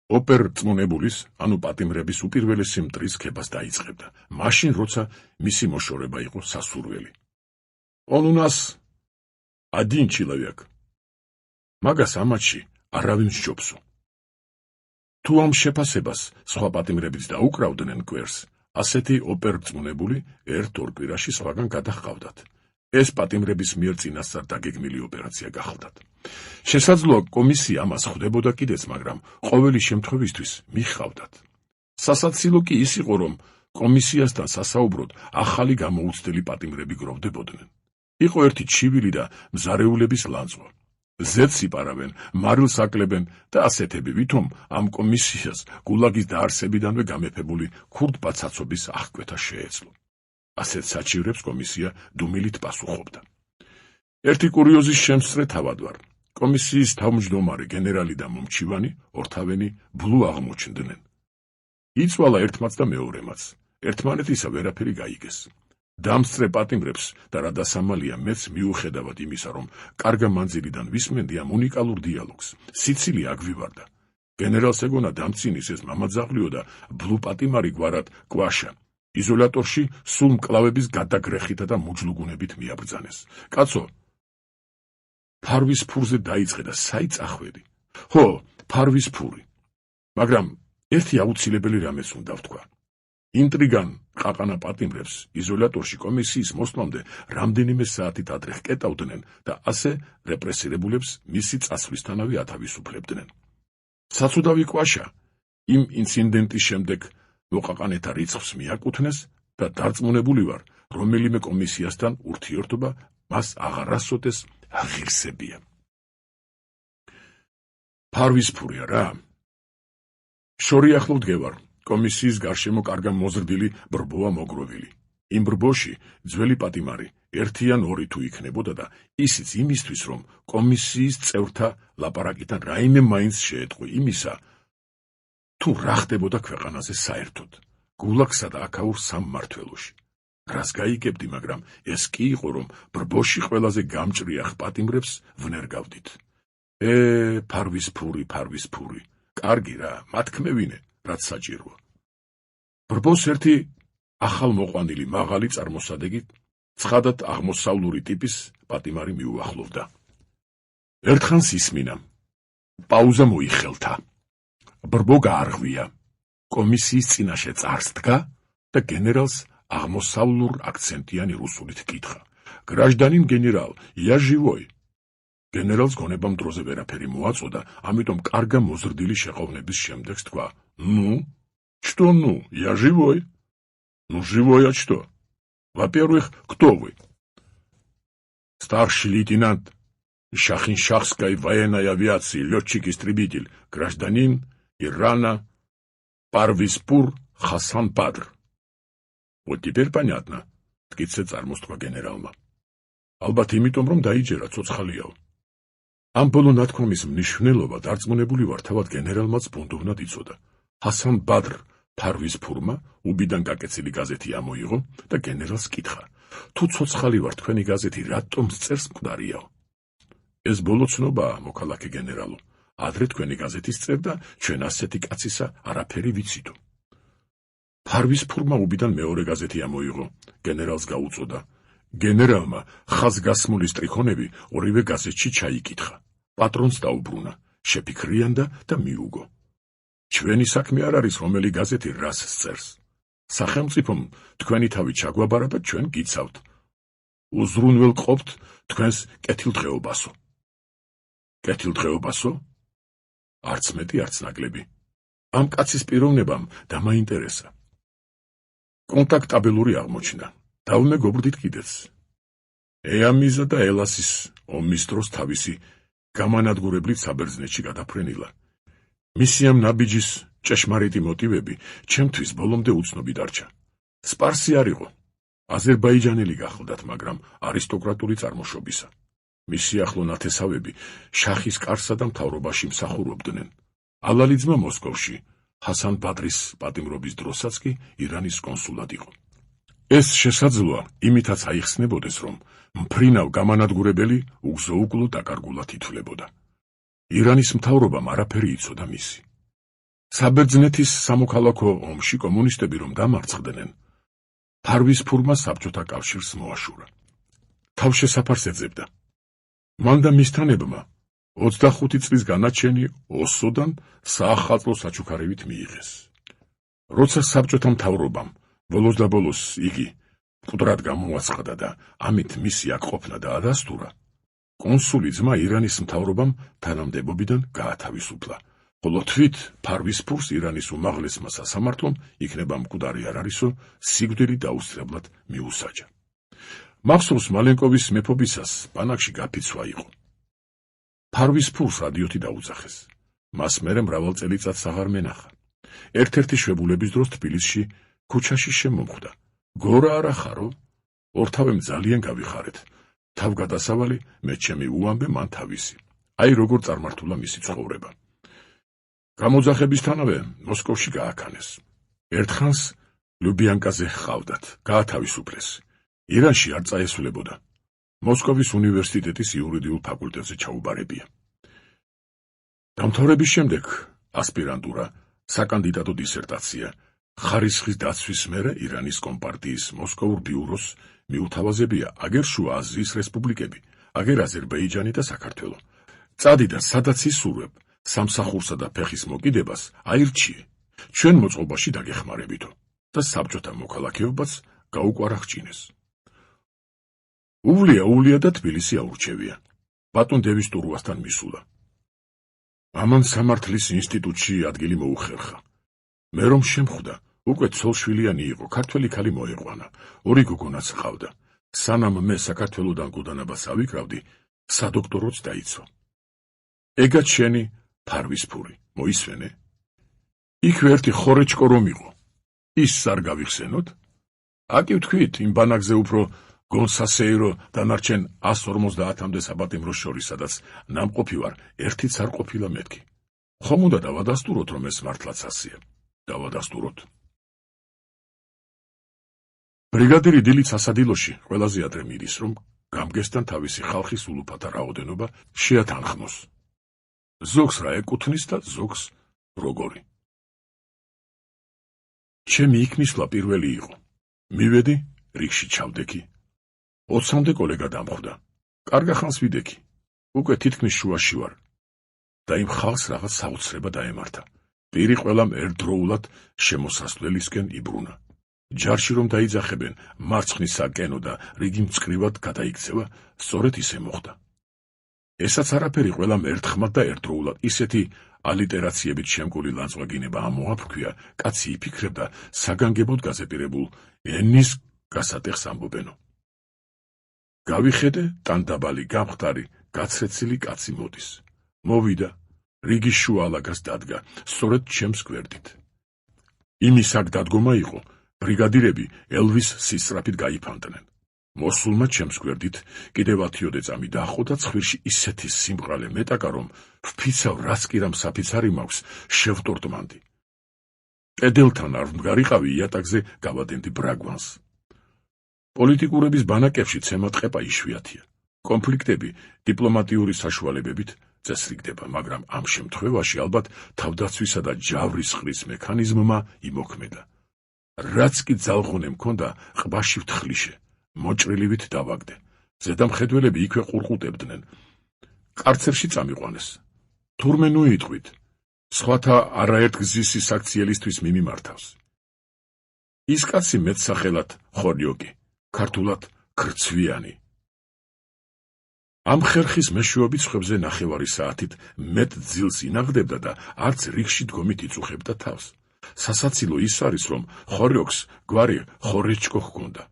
ოპერ წმუნებულის, ანუ პატიმრების უპირველესი მტრის ქებას დაიწყებდა, მაშინ როცა მისი მოშორება იყო სასურველი. Он у нас один человек. მაგას ამათში არავინ სჯობსო. თუ ამ შეფასებას სხვა პატიმრებიც დაუკრავდნენ კვერს, ასეთი ოპერწმუნებული 1-2 კვირაში სხვაგან გადაჰყავდათ. ეს პატიმრების მიერ წინასწარ დაგეგმილი ოპერაცია გახლდათ. შესაძლოა კომისია ამას ხვდებოდა კიდეც, მაგრამ ყოველი შემთხვევისთვის მიჰყავდათ. სასაცილო კი ის იყო, რომ კომისიასთან სასაუბროდ ახალი გამოუცდელი პატიმრები გროვდებოდნენ. იყო ერთი ჩივილი და მზარეულების ლანძღვა. ზედს იპარავენ, მარილს აკლებენ და ასეთები, ვითომ ამ კომისიას გულაგის დაარსებიდანვე გამეფებული ქურდბაცაცობის აღკვეთა შეეძლო. ასეთ საჩივრებს კომისია დუმილით პასუხობდა. ერთი კურიოზის შემსწრე თავად ვარ. კომისიის თავმჯდომარე გენერალი და მომჩივანი ორთავენი ბლუ აღმოჩნდნენ. იცვალა ერთმაც და მეორემაც. ერთმანეთისა ვერაფერი გაიგეს. დამსწრე პატიმრებს და რა დასამალია მეც მიუხედავად იმისა, რომ კარგა მანძილიდან ვისმენდი ამ უნიკალურ დიალოგს, სიცილი აგვივარდა. გენერალს ეგონა დამცინის ეს მამაძაღლიო და ბლუ პატიმარი გვარად კვაშა. იზოლატორში სულ მკლავების გადაგრეხითა და მუჯლუგუნებით მიაბრძანეს. კაცო, ფარვის ფურზე დაიწყე და საიწახვედი. ხო, ფარვის ფური. მაგრამ ერთი აუცილებელი რამეს უნდა ვთქვა. ინტრიგან ყაყანა პატიმრებს იზოლატორში კომისიის მოსვლამდე რამდენიმე საათით ადრე ჰკეტავდნენ და ასე რეპრესირებულებს მისი წასვლისთანავე ათავისუფლებდნენ. საცუდავი კვაშა იმ ინციდენტის შემდეგ მოყაყანეთა რიცხვს მიაკუთვნეს და დარწმუნებული ვარ, რომელიმე კომისიასთან ურთიერთობა მას აღარასოდეს აღირსებია. ფარვისფურია რა. შორი ახლო დგევარ, კომისიის გარშემო კარგა მოზრდილი ბრბოა მოგროვილი. იმ ბრბოში ძველი პატიმარი, ერთი ან ორი თუ იქნებოდა და ისიც იმისთვის, რომ კომისიის წევრთა ლაპარაკიდან რაიმე მაინც შეეტყვი იმისა, თუ რა ხდებოდა ქვეყანაზე საერთოდ, გულაგსა და აქაურ სამმართველოში. რას გაიგებდი, მაგრამ ეს კი იყო, რომ ბრბოში ყველაზე გამჭრიახ პატიმრებს ვნერგავდით. ფარვისფური, კარგი რა, მათქმევინე, რაც საჭიროა. ბრბოს ერთი ახალმოყვანილი მაღალი წარმოსადეგი, ცხადად აღმოსავლური ტიპის პატიმარი მიუახლოვდა. ერთხანს ისმინა. პაუზა მოიხელთა. ბრბო გაარღვია. კომისიის წინაშე წარს დგა და გენერალს აღმოსავლურ აქცენტიანი რუსულით კითხა. გრაჟდანინ გენერალ, я живой. გენერალს გონებამ დროზე ვერაფერი მოაწოდა, ამიტომ კარგა მოზრდილი შეყოვნების შემდეგ თქვა: Ну, что ну, я живой. Ну, живой, а что? Во-первых, кто вы? Старший лейтенант Шахиншахской военной авиации, летчик-истребитель, гражданин Ирана Парвиспур Хасан Падр. Вот теперь понятно, ткице წარმოსთქვა გენერალმა. ალბათ იმიტომ, რომ დაიჯერა ცოცხალიაო. ამ ბოლო ნათქვამის მნიშვნელობა დარწმუნებული ვარ, თავად გენერალმაც ბუნდოვნად იცოდა. ჰასან ბადრ ფარვისფურმა უბიდან გაკეცილი გაზეთი ამოიღო და გენერალს კითხა: თუ ცოცხალი ვარ, თქვენი გაზეთი რატომ წერს მკვდარიაო? ეს ბოლო ცნობაა, მოქალაქე გენერალო. ადრე თქვენი გაზეთის წერდა, ჩვენ ასეთი კაცისა არაფერი ვიციდო. ფარვისფურმა უბიდან მეორე გაზეთი ამოიღო, გენერალს გაუწოდა. გენერალმა ხაზგასმული სტრიქონები ორივე გაზეთში ჩაიკითხა. პატრონს დაუბრუნა, შეფიქრიანდა და მიუგო. ჩვენი საქმე არ არის, რომელი გაზეთი რას წერს. სახელმწიფომ თქვენი თავი ჩაგვაბარა და ჩვენ გიცავთ. უზრუნველყოფთ თქვენს კეთილდღეობასო. კეთილდღეობასო? არც მეტი, არც ნაკლები. ამ კაცის პიროვნებამ დამაინტერესა. კონტაქტაბელური აღმოჩნდა. დავმეგობრდით კიდეც. ეამიზა და ელასის ომის დროს თავისი გამანადგურებლით საბერძნეთში გადაფრენილა. მისი ამ ნაბიჯის ჭეშმარიტი მოტივები ჩემთვის ბოლომდე უცნობი დარჩა. სპარსი არ იყო, აზერბაიჯანელი გახლდათ, მაგრამ არისტოკრატული წარმოშობისა. მისი ახლო ნათესავები შახის კარსა და მთავრობაში მსახურობდნენ. ალალი ძმა მოსკოვში, ჰასან ბადრის პატიმრობის დროსაც კი ირანის კონსულად იყო. ეს შესაძლოა იმითაც აიხსნებოდეს, რომ მფრინავ გამანადგურებელი უგზო-უკლო დაკარგულად ითვლებოდა. ირანის მთავრობამ არაფერი იცოდა მისი. საბერძნეთის სამოქალაქო ომში კომუნისტები რომ დამარცხდნენ, ფარვისფურმა საბჭოთა კავშირს მოაშურა. თავშესაფარს ეძებდა. მან და მისთანებმა 25 წლის განაჩენი ოსოდან საახალწლო საჩუქარებით მიიღეს. როცა საბჭოთა მთავრობამ ბოლოს და ბოლოს იგი მკვდრად გამოაცხადა და ამით მისი აქ ყოფნა დაადასტურა, კონსული ძმა ირანის მთავრობამ თანამდებობიდან გაათავისუფლა, ხოლო თვით ფარვისფურს ირანის უმაღლესმა სასამართლომ იქნება მკვდარი არ არისო სიკვდილი დაუსწრებლად მიუსაჯა. მახსოვს მალენკოვის მეფობისას ბანაკში გაფიცვა იყო. ფარვისფურს რადიოთი დაუძახეს. მას მერე მრავალ წელიწადს აღარ მენახა. ერთ-ერთი შვებულების დროს თბილისში ქუჩაში შემომხვდა. გორა არა ხარო? ორთავემ ძალიან გავიხარეთ. თავგადასავალი მე ჩემი უამბე, მან თავისი. აი როგორ წარმართულა მისი ცხოვრება. გამოძახებისთანავე მოსკოვში გააქანეს. ერთხანს ლუბიანკაზე ჰყავდათ, გაათავისუფლეს. ირანში არ წაესვლებოდა. მოსკოვის უნივერსიტეტის იურიდიულ ფაკულტეტზე ჩაუბარებია. დამთავრების შემდეგ ასპირანტურა, საკანდიდატო დისერტაცია, ხარისხის დაცვის მერე ირანის კომპარტიის მოსკოვურ ბიუროს მიუთავაზებია აგერ შუა აზიის რესპუბლიკები, აგერ აზერბაიჯანი და საქართველო. წადი და სადაც ისურვებ, სამსახურსა და ფეხის მოკიდებას აირჩიე. ჩვენ მოწყობაში დაგეხმარებითო და საბჭოთა მოქალაქეობაც გაუკვარაღჭინეს. უვლია და თბილისი აურჩევია. ბატონ დევის ტურვასთან მისულა. ამან სამართლის ინსტიტუტში ადგილი მოუხერხა. მე რომ შემხვდა, უკვე ცოლშვილიანი იყო, ქართველი ქალი მოეყვანა, 2 გოგონაც ჰყავდა. სანამ მე საქართველოდან გუდანებას ავიკრავდი, სადოქტოროც დაიცვა. ეგაც შენი ფარვისფური, მოისვენე? იქვე ერთი ხორეჭკო რომ იყო. ის არ გავიხსენოთ? აკი ვთქვით, იმ ბანაკზე უფრო გონსასეირო დანარჩენ 150-მდე საპატიმროს შორის, სადაც ნამყოფი ვარ, ერთიც არ ყოფილა მეთქი. ხომ უნდა დავადასტუროთ, რომ ეს მართლაც ასია? დავადასტუროთ. ბრიგადირი დილით სასადილოში ყველაზე ადრე მიდის, რომ გამგესთან თავისი ხალხის ულუფათა რაოდენობა შეათანხმოს. ზოგს რა ეკუთვნის და ზოგს როგორი. ჩემი იქ მისვლა პირველი იყო. მივედი, რიგში ჩავდექი. 20-მდე კოლეგა დამხვდა. კარგა ხანს ვიდექი. უკვე თითქმის შუაში ვარ. და იმ ხალხს რაღაც საოცრება დაემართა. პირი ყველამ ერთდროულად შემოსასვლელისკენ იბრუნა. ჯარში რომ დაიძახებენ, მარცხნისა კენო და რიგი მწყრივად გადაიქცევა, სწორედ ისე მოხდა. ესაც არაფერი ყველამ ერთხმად და ერთდროულად ისეთი ალიტერაციებით შემკული ლანძღვაგინება ამოაფქვია, კაცი იფიქრებდა საგანგებოდ გაზეპირებულ ენის გასატეხს ამბობენო. გავიხედე, ტანდაბალი, გამხდარი, გაცრეცილი კაცი მოდის. მოვიდა, რიგის შუა ალაგას დადგა, სწორედ ჩემს გვერდით. იმის აქ დადგომა იყო, ბრიგადირები ელვის სისწრაფით გაიფანტნენ. მოსულმა ჩემს გვერდით კიდევ 10 წამი დაახო და ცხვირში ისეთი სიმყრალე მეტაკა, რომ ვფიცავ, რაც კი რამ საფიცარი მაქვს, შევტორტმანდი. პედელთან არ ვმგარიყავი, იატაკზე გავადენდი ბრაგვანს. პოლიტიკურების ბანაკებში ცემატყეპა იშვიათია. კონფლიქტები დიპლომატიური საშუალებებით წესრიგდება, მაგრამ ამ შემთხვევაში ალბათ თავდაცვისა და ჯავრის ხრის მექანიზმმა იმოქმედა. რაც კი ძალღონე მქონდა, ყბაში ვთხრიშე, მოჭრილივით დავაგდე. ზედამხედველები იქვე ყურყუტებდნენ. კარცერში წამიყვანეს. თურმე ნუ იტყვით, სხვათა არაერთ გზის აქციელისთვის მიმიმართავს. ის კაცი მეტსახელად ხორიოკი, ქართულად ქრცვიანი. ამ ხერხის მეშვეობით სხვებზე ნახევარი საათით მეტ ძილს ინაღდებდა და არც რიგში დგომით იწუხებდა თავს. სასაცილო ის არის, რომ ხორიოკს გვარი ხორეჭკო ჰქონდა.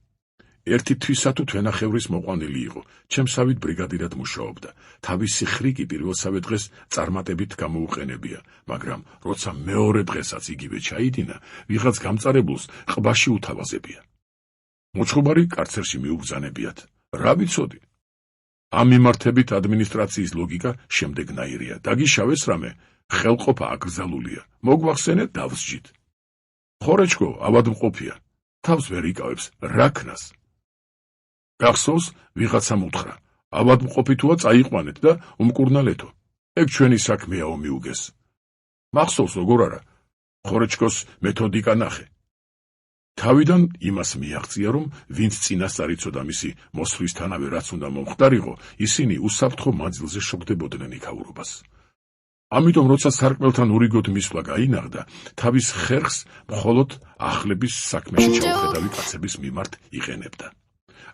ერთი თვისა თუ თვენახევრის მოყვანილი იყო, ჩემსავით ბრიგადირად მუშაობდა. თავისი ხრიკი პირველსავე დღეს წარმატებით გამოუყენებია, მაგრამ როცა მეორე დღესაც იგივე ჩაიდინა, ვიღაც გამწარებულს ყბაში უთავაზებია. მოწყობარი კარცერში მიუბრძანებიათ. რა ვიცოდი? ამ მიმართებით ადმინისტრაციის ლოგიკა შემდეგნაირია. დაგიშავეს რამე, ხელყოფა აკრძალულია. მოგვახსენეთ, დავსჯით. ხორეჭკო ავადმყოფია. თავს ვერ იკავებს, რა ქნას? გახსოვს, ვიღაცამ უთხრა, ავადმყოფი თუა წაიყვანეთ და უმკურნალეთო. ეგ ჩვენი საქმეა ომიუგეს. მახსოვს როგორ არა? ხორეჭკოს მეთოდიკა ნახე. თავიდან იმას მიაღწია, რომ ვინც წინასწარ იცოდა მისი მოსვლისთანავე რაც უნდა მომხდარიყო, ისინი უსაფრთხო მანძილზე შოგდებოდნენ იქაურობას. ამიტომ როცა სარკმელთან ურიგოდ მისვლა გაინაღდა, თავის ხერხს მხოლოდ ახლების საქმეში ჩაუხედავი კაცების მიმართ იყენებდა.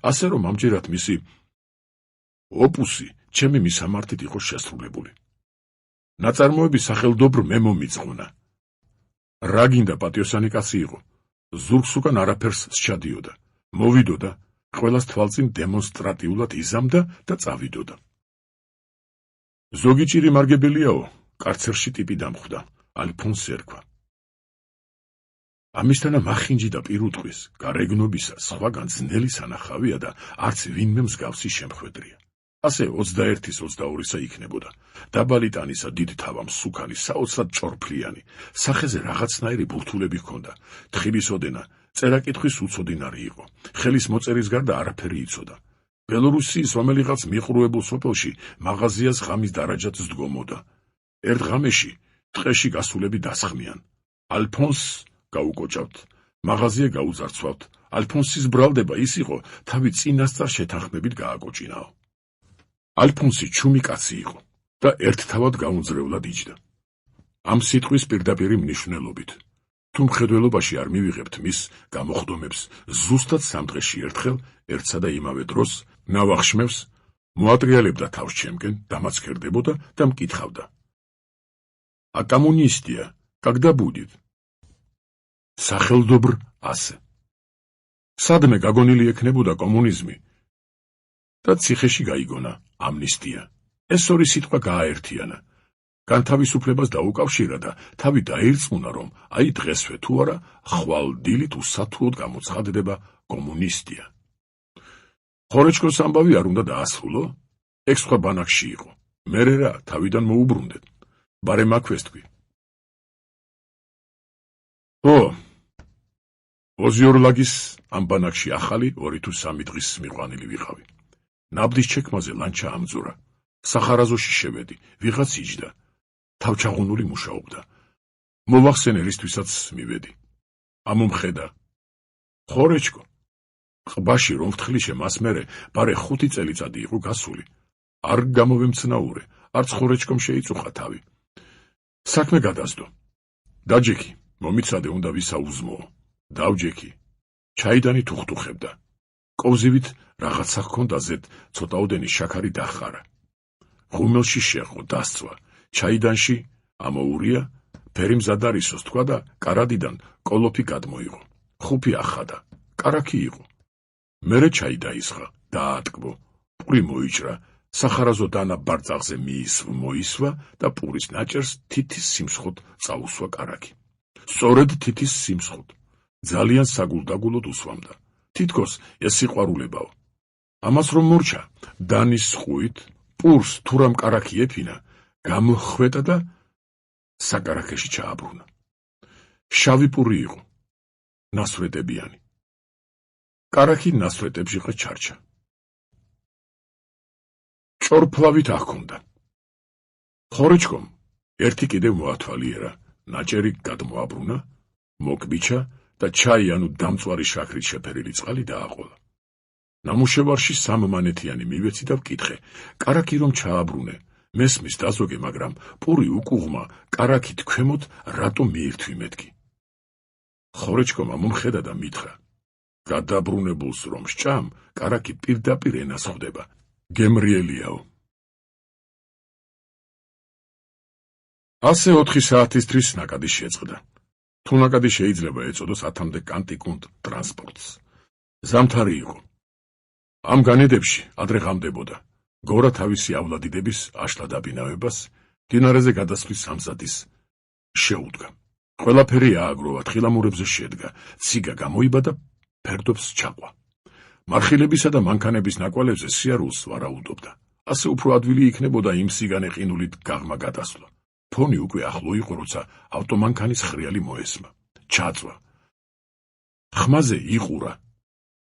ასე რომ ამჯერად მისი ოპუსი ჩემი მისამართით იყო შესრულებული. ნაწარმოები სახელდობრ მე მომიწყונה. რა გინდა პატიოსანი კაცი იყო? ზურგს უკან არაფერს სჩადიოდა. მოვიდოდა, ყველას თვალწინ დემონსტრატიულად იზამდა და წავიდოდა. ზოგი ჭირი მარგებელიაო, კარცერში ტიპი დამხვდა, ალფონს ერქვა. ამისთანა მახინჯი და პირუტყვის, გარეგნობისა, სხვაგან ძნელი სანახავია და არც ვინმე მსგავსი შემხვედრია. ასე 21-22-ისა იქნებოდა. დაბალი ტანისა, დიდ თავა, მსუქანი, საოცრად ჭორფლიანი, სახეზე რაღაცნაირი ბურთულები ჰქონდა. თხილის ოდენა, წერა-კითხვის უცოდინარი იყო. ხელის მოწერის გარდა არაფერი იცოდა. ბელორუსიის რომელიღაც მიყრუებულ სოფელში მაღაზიას ღამის დარაჯად სდგომოდა. ერთ ღამეში ტყეში გასულები დასხმიან. ალფონს გაუკოჭავთ, მაღაზია გაუძარცვავთ. ალფონსის ბრალდება ის იყო, თავი წინასწარ შეთანხმებით გააკოჭინაო. ალფონსი ჩუმი კაცი იყო და ერთთავად გაუნძრევლად იჯდა. ამ სიტყვის პირდაპირი მნიშვნელობით. თუ მხედველობაში არ მივიღებთ მის გამოხდომებს, ზუსტად სამ დღეში ერთხელ, ერთსა და იმავე დროს, ნავახშმევს, მოატრიალებდა თავს ჩემკენ, დამაცქერდებოდა და მკითხავდა. А коммунистия когда будет? სახელდობრ ასე. სადმე გაგონილი ექნებოდა კომუნიზმი და ციხეში გაიგონა ამნისტია. ეს ორი სიტყვა გააერთიანა. განთავისუფლებას დაუკავშირა და თავი დაირწმუნა, რომ აი დღესვე თუ არა ხვალ დილით უსათუოდ გამოცხადდება კომუნისტია. ხორეჩკოს ამბავი არ უნდა დაასრულო? ეგ სხვა ბანაკში იყო. მერე რა, თავიდან მოუბრუნდეთ. ბარე მაქვეს თქვი. ოზიორლაგის ამ ბანაკში ახალი 2 თუ 3 დღის მიყვანილი ვიყავი. ნაბდის ჩექმაზე ლანჩა ამძურა. სახარაზოში შევედი, ვიღაც იჯდა. თავჩაღუნული მუშაობდა. მოვახსენე რისთვისაც მივედი. ამომხედა. ხორეჩკო, ყბაში რომ ვთხლიში მას მერე ბარე 5 წელიწადი იყო გასული. არ გამოვემცნაურე, არც ხორეჩკომ შეიწუხა თავი. საქმე გადასდო. დაჯექი, მომიცადე უნდა ვისაუზმოო. დავჯექი. ჩაიდანი თუხტუხებდა. კოვზივით რაღაცა ჰქონდა ზედ, ცოტაოდენი შაქარი დახარა. ღუმელში შეღო, დასწვა. ჩაიდანში ამოურია, ფერი მზად არისოს თქვა და კარადიდან კოლოფი გადმოიღო. ხუფი ახადა, კარაქი იყო. მერე ჩაი დაისხა, დაატკბო, პური მოიჭრა, სახარაზო დანა ბარწაღზე მოისვა და პურის ნაჭერს თითის სიმსხოდ წაუსვა კარაქი. სწორედ თითის სიმსხოდ. ძალიან საგულდაგულოდ უსვამდა. თითქოს ეს სიყვარულებაო. ამას რომ მორჩა, დანის ხუით, პურს თურამ კარაქი ეფინა, გამოხვეტა და საკარაქეში ჩააბრუნა. შავი პური იყო, ნასვეტებიანი. კარაქი ნასვეტებში ჩარჩა. ჭორფლავით აღქონდა. ხორეჩკომ ერთი კიდევ მოათვალიერა, ნაჭერი გადმოაბრუნა, მოკბიჩა და ჩაი ანუ დამწვარი შაქრით შეფერილი წყალი დააყოლა. ნამუშევარში სამმანეთიანი მივეცი და ვკითხე, კარაქი რომ ჩააბრუნე, მესმის დაზოგე, მაგრამ პური უკუღმა კარაქით ქვემოთ რატომ მიირთვი მეთქი. ხორეჩკომ ამომხედა და მითხრა, გადაბრუნებულს რომ სჭამ, კარაქი პირდაპირ ენას ხვდება. გემრიელიაო. ასე 4 საათისთვის ნაკადი შეწყდა. თუ ნაკადი შეიძლება ეწოდოს 10-მდე კანტიკუნდ ტრანსპორტს. ზამთარი იყო. ამ განედებში ადრე ღამდებოდა. გორა თავისიავლადიდების აშლადაბინავებას, მდინარეზე გადასვლის სამზადის შეუდგა. ყველაფერი ააგროვა, თხილამურებზე შედგა, ციგა გამოიბა და ფერდობს ჩაყვა. მარხილებისა და მანქანების ნაკვალებზე სიარულს ვარაუდობდა. ასე უფრო ადვილი იქნებოდა იმ სიგანე ყინულით გაღმა გადასვლა. ფონი უკვე ახლო იყო, როცა ავტომანქანის ხრიალი მოესმა. ჩაწვა. ხმაზე იყურა.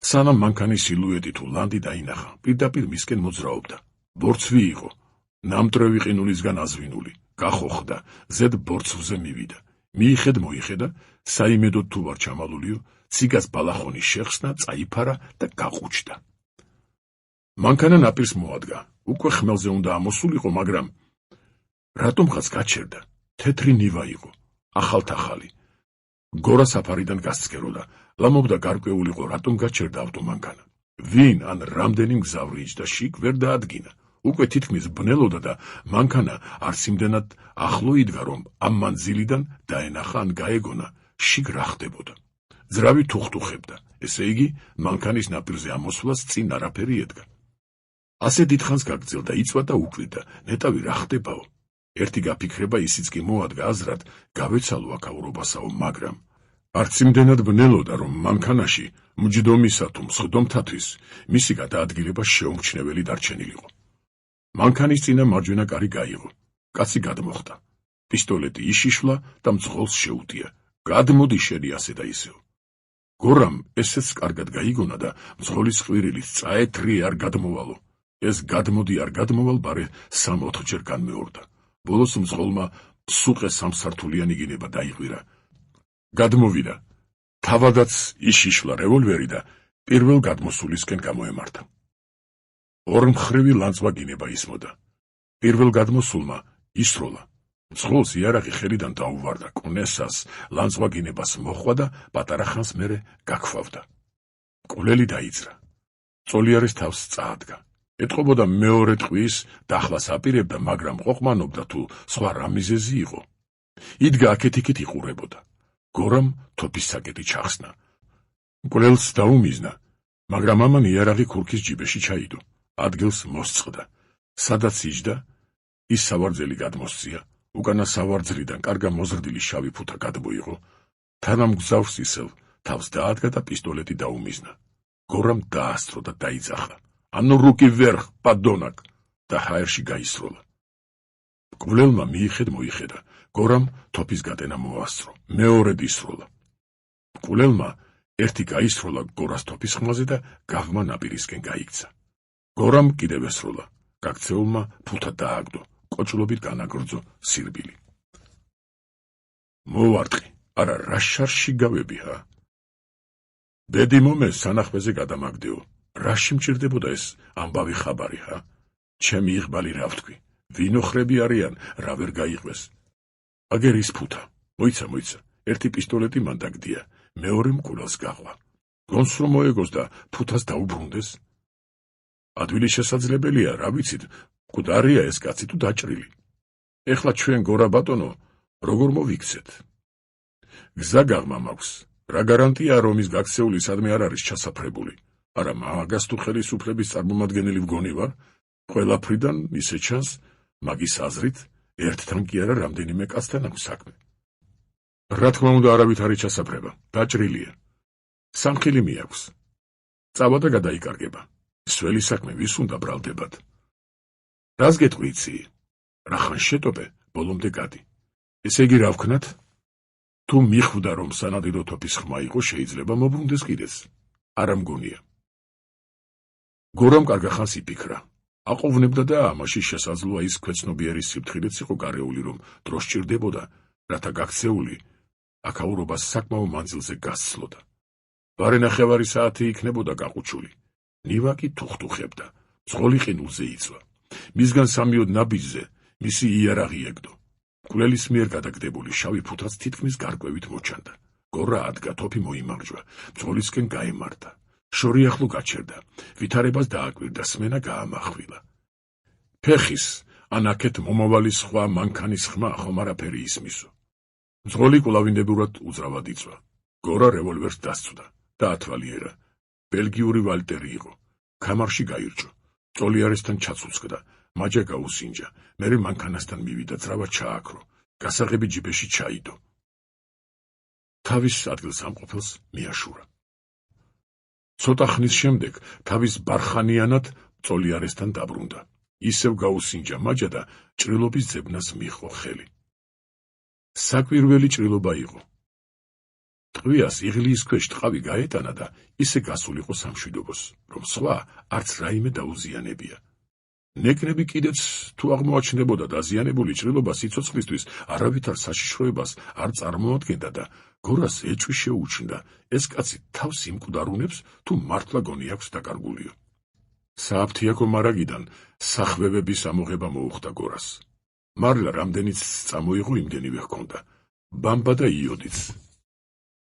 სანამ მანქანის სილუეტი თუ ლანდი დაინახა, პირდაპირ მისკენ მოძრაობდა. ბორცვი იყო, ნამტრევი ყინულისგან აზვინული, გახოხდა, ზედ ბორცვზე მივიდა. მიიხედა, საიმედოდ თუ ვარ ჩამალულიო, ციგას ბალახონი შეხსნა, წაიფარა და გაყუჩდა. მანქანა ნაპირს მოადგა, უკვე ხმელზე უნდა ამოსულიყო, მაგრამ რატომღაც გაჩერდა, თეთრი ნივა იყო, ახალ-თახალი. გორა საფარიდან გასცქეროდა, ლამობდა გარკვეულიყო, რატომ გაჩერდა ავტომანქანა. ვინ ან რამდენი მგზავრი იჯდა, შიგ ვერ დაადგინა. უკვე თითქმის ბნელოდა და მანქანა არც იმდენად ახლო იდგა, რომ ამ მანძილიდან დაენახა ან გაეგონა, შიგ რა ხდებოდა. ძრავი თუხტუხებდა, ესე იგი, მანქანის ნაპირზე ამოსვლას წინ არაფერი ედგა. ასე დიდხანს გაგრძელდა, იწვა და უკვირდა, ნეტავი რა ხდებაო. ერთი გაფიქრება ისიც კი მოადგა აზრად, გავეცალო აქაურობასაო, მაგრამ არც იმდენად ბნელოდა, რომ მანქანაში მჯდომისა თუ მსხდომთათვის მისი გადაადგილება შეუმჩნეველი დარჩენილიყო. მანქანის წინა მარჯვენა კარი გაიღო, კაცი გადმოხდა. პისტოლეტი იშიშვლა და მძღოლს შეუტია. გადმოდი შენი ასე და ისეო. გორამ ესეც კარგად გაიგონა და მძღოლის ყვირილით წაეთრი არ გადმოვალო. ეს გადმოდი არ გადმოვალ ბარე 3-4 ჯერ განმეორდა. ბოლოს მძღოლმა სუყე სამსართულიანი გინება დაიყვირა. გადმოვიდა. თავადაც იშიშვლა რევოლვერი და პირველ გადმოსულისკენ გამოემართა. ორმხრივი ლანძღვა გინება ისმოდა. პირველ გადმოსულმა ისროლა. მძღოლს იარაღი ხელიდან დაუვარდა, კუნესას ლანძღვა გინებას მოხვა და პატარა ხანს მერე გაქվავდა. კულელი დაიძრა. წოლიარის თავს წაადგა. ეტყობოდა მეორე ტყვის დახლას აპირებდა, მაგრამ ყოყმანობდა თუ სხვა რა მიზეზი იყო. იდგა აქეთ-იქით იყურებოდა. გორამ თოფის საკეტი ჩახსნა. მკვლელს დაუმიზნა, მაგრამ ამან იარაღი ქურქის ჯიბეში ჩაიდო. ადგილს მოსწყდა. სადაც იჯდა, ის სავარძელი გადმოსწია. უკანა სავარძლიდან კარგა მოზრდილი შავი ფუთა გადმოიღო. თანამგზავრს ისევ თავს დაადგა და პისტოლეტი დაუმიზნა. გორამ დაასწრო და დაიძახა. ანუ რუკი ვერხ, პადონაკ და ჰაერში გაისროლა. მკვლელმა მოიხედა. გორამ თოფის გატენა მოასწრო. მეორედ ისროლა. მკვლელმა ერთი გაისროლა გორას თოფის ხმაზე და გაღმა ნაპირისკენ გაიქცა. გორამ კიდევ ესროლა. გაქცეულმა ფუთა დააგდო. კოჭლობით განაგრძო სირბილი. მოვარტყი, არა რა შარში გავები ხა? ბედი მომე სანახმეზე გადამაგდეო. რაში მჭირდებოდა ეს ამბავი ხაბარი ხა? ჩემი იღბალი რა ვთქვი? ვინოხრები არიან, რა ვერ გაიყვეს. აგერ ის ფუთა. მოიცა. ერთი პისტოლეტი მან დაგდია, მეორე მკვლელს გაღვა. გონს რომ მოეგოს და ფუთას დაუბრუნდეს? ადვილი შესაძლებელია, რა ვიცით, მკვდარია ეს კაცი თუ დაჭრილი. ეხლა ჩვენ გორა ბატონო, როგორ მოვიქცეთ? გზა გაღმა მაქვს. რა გარანტია რომ ის გაქცეული სადმე არ არის ჩასაფრებული? არა მაგას თუ ხელისუფლების წარმომადგენელი ვგონი ვარ, ყველაფრიდან ისე ჩანს, მაგის აზრით, ერთთან კი არა რამდენიმე კაცთან აქვს საქმე. რა თქმა უნდა არავით არის ჩასაფრება, დაჭრილია. სამხილი მიაქვს. წავა და გადაიკარგება. სველი საქმე ვის უნდა ბრალდებად? რას გეტყვი იცი? რახან შეტოპე, ბოლომდე გადი. ესე იგი რა ვქნათ? თუ მიხვდა რომ სანადირო თოფის ხმა იყო, შეიძლება მოbrunდეს კიდეც. არა მგონია. გორამ კარგა ხანს იფიქრა. აყოვნებდა და ამაში შესაძლოა ის ქვეცნობიერი სიფრთხილეც იყო გარეული, რომ დრო სჭირდებოდა, რათა გაქცეული აქაურობას საკმაო მანძილზე გასცლოდა. ვარენახევარი საათი იქნებოდა გაყუჩული. ნივა კი თუხტუხებდა, მძღოლი ყინულზე იწვა. მისგან სამიოდ ნაბიჯზე მისი იარაღი ეგდო. მკვლელის მიერ გადაგდებული შავი ფუთაც თითქმის გარკვევით მოჩანდა. გორა ადგა, თოფი მოიმარჯვა, მძღოლისკენ გაემართა. შორი ახლო გაჩერდა, ვითარებას დააკვირდა, სმენა გაამახვილა. ფეხის, ან აქეთ მომავალი სხვა მანქანის ხმა ხომ არაფერი ისმისო. მძღოლი კვლავინდებურად უძრავად იწვა. გორა რევოლვერს დასწვდა და ათვალიერა. ბელგიური ვალტერი იყო. ქამარში გაირჭო. წოლიარესთან ჩაცუცკდა, მაჯა გაუსინჯა, მერე მანქანასთან მივიდა, ძრავა ჩააქრო. გასაღები ჯიბეში ჩაიდო. თავის ადგილსამყოფელს მიაშურა. ცოტა ხნის შემდეგ თავის ბარხანიანად წოლიარესთან დაბრუნდა. ისევ გაუსინჯა მაჯა და ჭრილობის ძებნას მიჰყო ხელი. საკვირველი ჭრილობა იყო. ტყვიას იღლიის ქვეშ ტყავი გაეტანა და ისე გასულიყო სამშვიდობოს, რომ სხვა არც რაიმე დაუზიანებია. ნეკნები კიდეც თუ აღმოაჩნდებოდა დაზიანებული ჭრილობა სიცოცხლისთვის არავითარ საშიშროებას არ წარმოადგენდა და გორას ეჭვი შეუჩნდა, ეს კაცი თავს იმკვდარუნებს თუ მართლა გონი აქვს დაკარგულიო. სააფთიაქო მარაგიდან სახვევების ამოღება მოუხდა გორას. მარლა რამდენიც წამოიღო, იმდენივე ჰქონდა. ბამბა და იოდიც.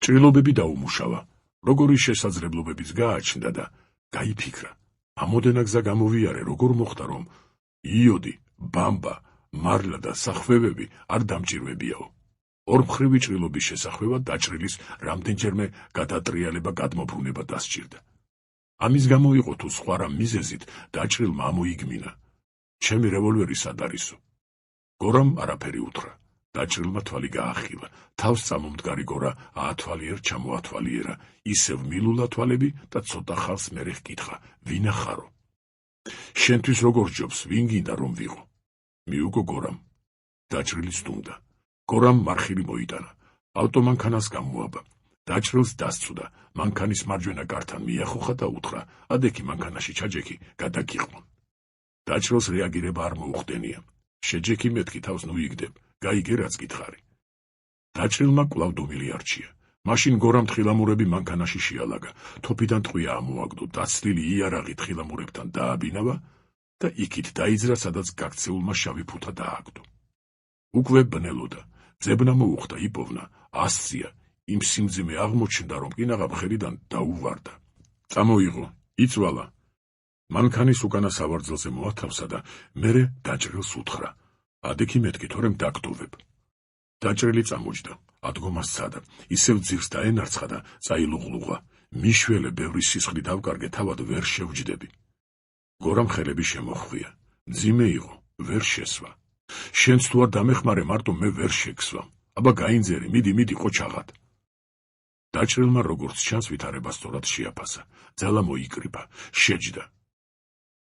ჭრილობები დაუმუშავა, როგორი შესაძლებლობებიც გააჩნდა და გაიფიქრა. ამოდენა გზა გამოვიარე, როგორ მოხდა რომ იოდი, ბამბა, მარლა და სახვევები არ დამჭირვებიაო. ორმხრივი ჭრილობის შესახვევად დაჭრილის რამდენჯერმე გადატრიალება გადმობრუნება დასჭირდა. ამის გამო იყო თუ სხვა რა მიზეზით დაჭრილმა ამოიგმინა. ჩემი რევოლვერი სად არისო? გორამ არაფერი უთხრა. დაჭრილმა თვალი გაახილა. თავს წამომდგარი გორა აათვალიერ ჩამოათვალიერა, ისევ მილულა თვალები და ცოტა ხალს მერე ჰკითხა, ვინა ხარო? შენთვის როგორ ჯობს, ვინ გინდა რომ ვიღო? მიუგო გორამ. დაჭრილი სტუმდა. გორამ მარხილი მოიტანა. ავტომანქანას გამოაბა. დაჭრილს დასწვდა, მანქანის მარჯვენა კართან მიახოხა და უთხრა, ადექი მანქანაში ჩაჯექი, გადაგიყვან. დაჭრილს რეაგირება არ მოუხდენია. შეჯექი მეთქი თავს ნუიგდებ, გაიგე რაც გითხარი. დაჭრილმა კვლავ დუმილი არჩია. მაშინ გორამ თხილამურები მანქანაში შეალაგა, თოფიდან ტყვია ამოაგდო, დაცლილი იარაღი თხილამურებთან დააბინავა და იქით დაიძრა, სადაც გაქცეულმა შავი ფუთა დააგდო. უკვე ბნელოდა, ძებნა მოუხდა, იპოვნა, ასწია, იმ სიმძიმე აღმოჩნდა, რომ კინაღა მხედიდან დაუვარდა. წამოიღო, იწვალა. მანქანის უკანა სავარძელზე მოათავსა და მერე დაჭრილს უთხრა, ადექი მეთქი, თორემ დაგდოვებ. დაჭრილი წამოჯდა, ადგომა სცადა, ისევ ძირს დაენარცხა და წაილუღლუღა. მიშველე ბევრი სისხლი დავკარგე, თავად ვერ შევჯდები. გორამ ხელები შემოხვია. მძიმე იყო, ვერ შესვა. შენც თუ არ დამეხმარე, მარტო მე ვერ შეგსვამ. აბა გაინძერი, მიდი ყოჩაღად. დაჭრილმა როგორც ჩანს ვითარება სწორად შეაფასა. ძალა მოიკრიბა, შეჯდა.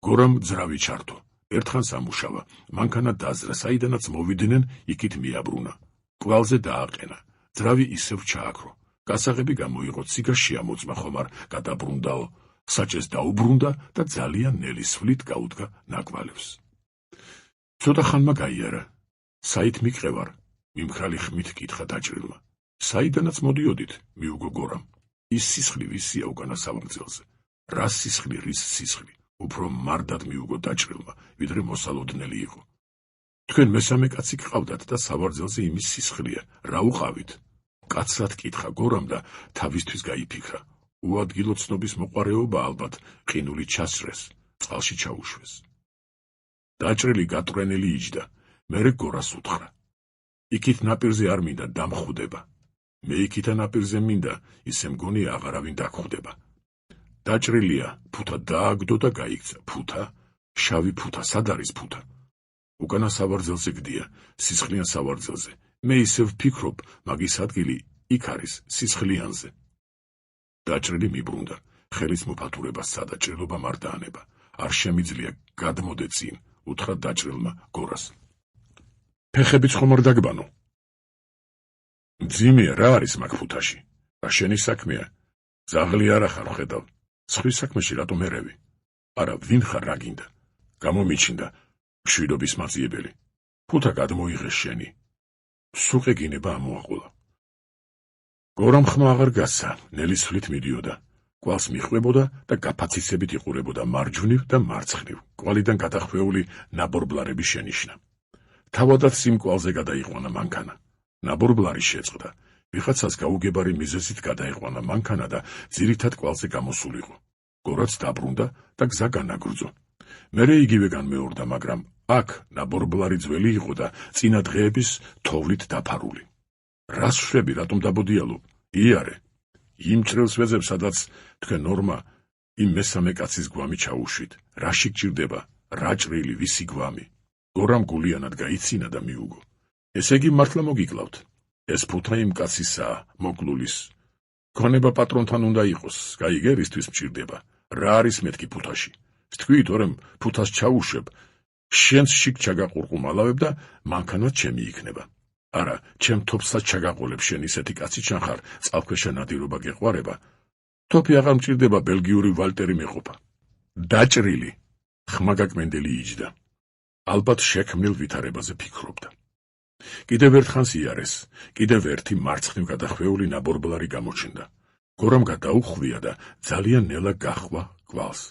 გორამ ძრავი ჩართო. ერთხანს ამუშავა, მანქანა დაძრა, საიდანაც მოვიდნენ, იქით მიაბრუნა. კვალზე დააყენა. ძრავი ისევ ჩააქრო. გასაღები გამოიღო, ციგა შეამოწმა, ხომ არ გადაბრუნდაო. საჭეს დაუბრუნდა და ძალიან ნელი სვლით გაუდგა ნაკვალევს. ცოტა ხანმა გაიარა. საით მიყევარ? მიმხრალი ხმით კითხა დაჭრილმა. საიდანაც მოდიოდით, მიუგო გორამ. ის სისხლი ვისია უკანა სავარძელზე. რა სისხლი, რის სისხლი? უფრო მარდად მიუგო დაჭრილმა, ვიდრე მოსალოდნელი იყო. თქვენ მესამე კაცი გყავდათ და სავარძელზე იმის სისხლია, რა უყავით? კაცად კითხა გორამ და თავისთვის გაიფიქრა. უადგილო ცნობის მოყარეობა ალბათ ყინული ჩასრეს, წყალში ჩაუშვეს. დაჭრილი გატრენილი იჯდა, მერე გორას უთხრა. იქით ნაპირზე არ მინდა დამხვდება. მე იქითა ნაპირზე მინდა, ისე მგონია აღარავინ დაგხვდება. დაჭრილია, ფუთა დააგდო და გაიქცა. ფუთა? შავი ფუთა, სად არის ფუთა? უკანა სავარძელზე გდია, სისხლიან სავარძელზე. მე ისევ ვფიქრობ, მაგის ადგილი იქ არის, სისხლიანზე. დაჭრილი მიბრუნდა, ხელის მოფათურება სცადა, ჭრილობა არ დაანება. არ შემიძლია, გადმოდე წინ, უთხრა დაჭრილმა გორას. ფეხებიც ხომ არ დაგბანო? მძიმეა, რა არის მაგ ფუთაში? რა შენი საქმეა? ზაღლი არა ხარ, ხედავ. სხვის საქმეში რატომ ერევი? არა, ვინ ხარ, რა გინდა? გამომიჩინდა, მშვიდობის მაძიებელი. ფუთა გადმოიღეს შენი. სუყე გინება ამოაყოლა. გორამ ხმა აღარ გასცა, ნელი სვლით მიდიოდა. კვალს მიხვებოდა და გაფაცისებით იყურებოდა მარჯვნივ და მარცხნივ. კვალიდან გადახვეული ნაბორბლარები შენიშნა. თავადაც იმ კვალზე გადაიყვანა მანქანა. ნაბორბლარი შეწყდა. ვიღაცას გაუგებარი მიზეზით გადაიყვანა მანქანა და ძირითად კვალზე გამოსულიყო. გორაც დაბრუნდა და გზა განაგრძო. მერე იგივე განმეორდა, მაგრამ აქ ნაბორბლარი ძველი იყო და წინა დღეების თოვლით დაფარული. რას შვები, რატომ დაბოდიალობ? იარე. იმ ჭრილს ვეძებ, სადაც თქვენ ნორმა იმ მესამე კაცის გვამი ჩაუშვით. რაში გჭირდება? რა ჭრილი, ვისი გვამი? გორამ გულიანად გაიცინა და მიუგო. ესე იგი მართლა მოგიკლავთ. ეს ფუთა იმ კაცისაა, მოკლულის. ქონება პატრონთან უნდა იყოს, გაიგე, რისთვის მჭირდება. რა არის მეთქი ფუთაში? თქვით, ორემ ფუთას ჩაუშვებ, შენს შიგ ჩაგაყურყუმალავებ და მანქანაც ჩემი იქნება. არა, ჩემ თოფსაც ჩაგაყოლებ, შენ ისეთი კაცი ჩანხარ, წყალქვეშა ნადირობა გეყვარება. თოფი აღარ მჭირდება, ბელგიური ვალტერი მეყოფა. დაჭრილი, ხმა გაკმენდელი იჯდა. ალბათ შექმნილ ვითარებაზე ფიქრობდა. კიდევ ერთხანს იარეს, კიდევ ერთი მარცხნივ გადახვეული ნაბორბლარი გამოჩნდა. გორამ გადაუხვია და ძალიან ნელა გაჰყვა კვალს.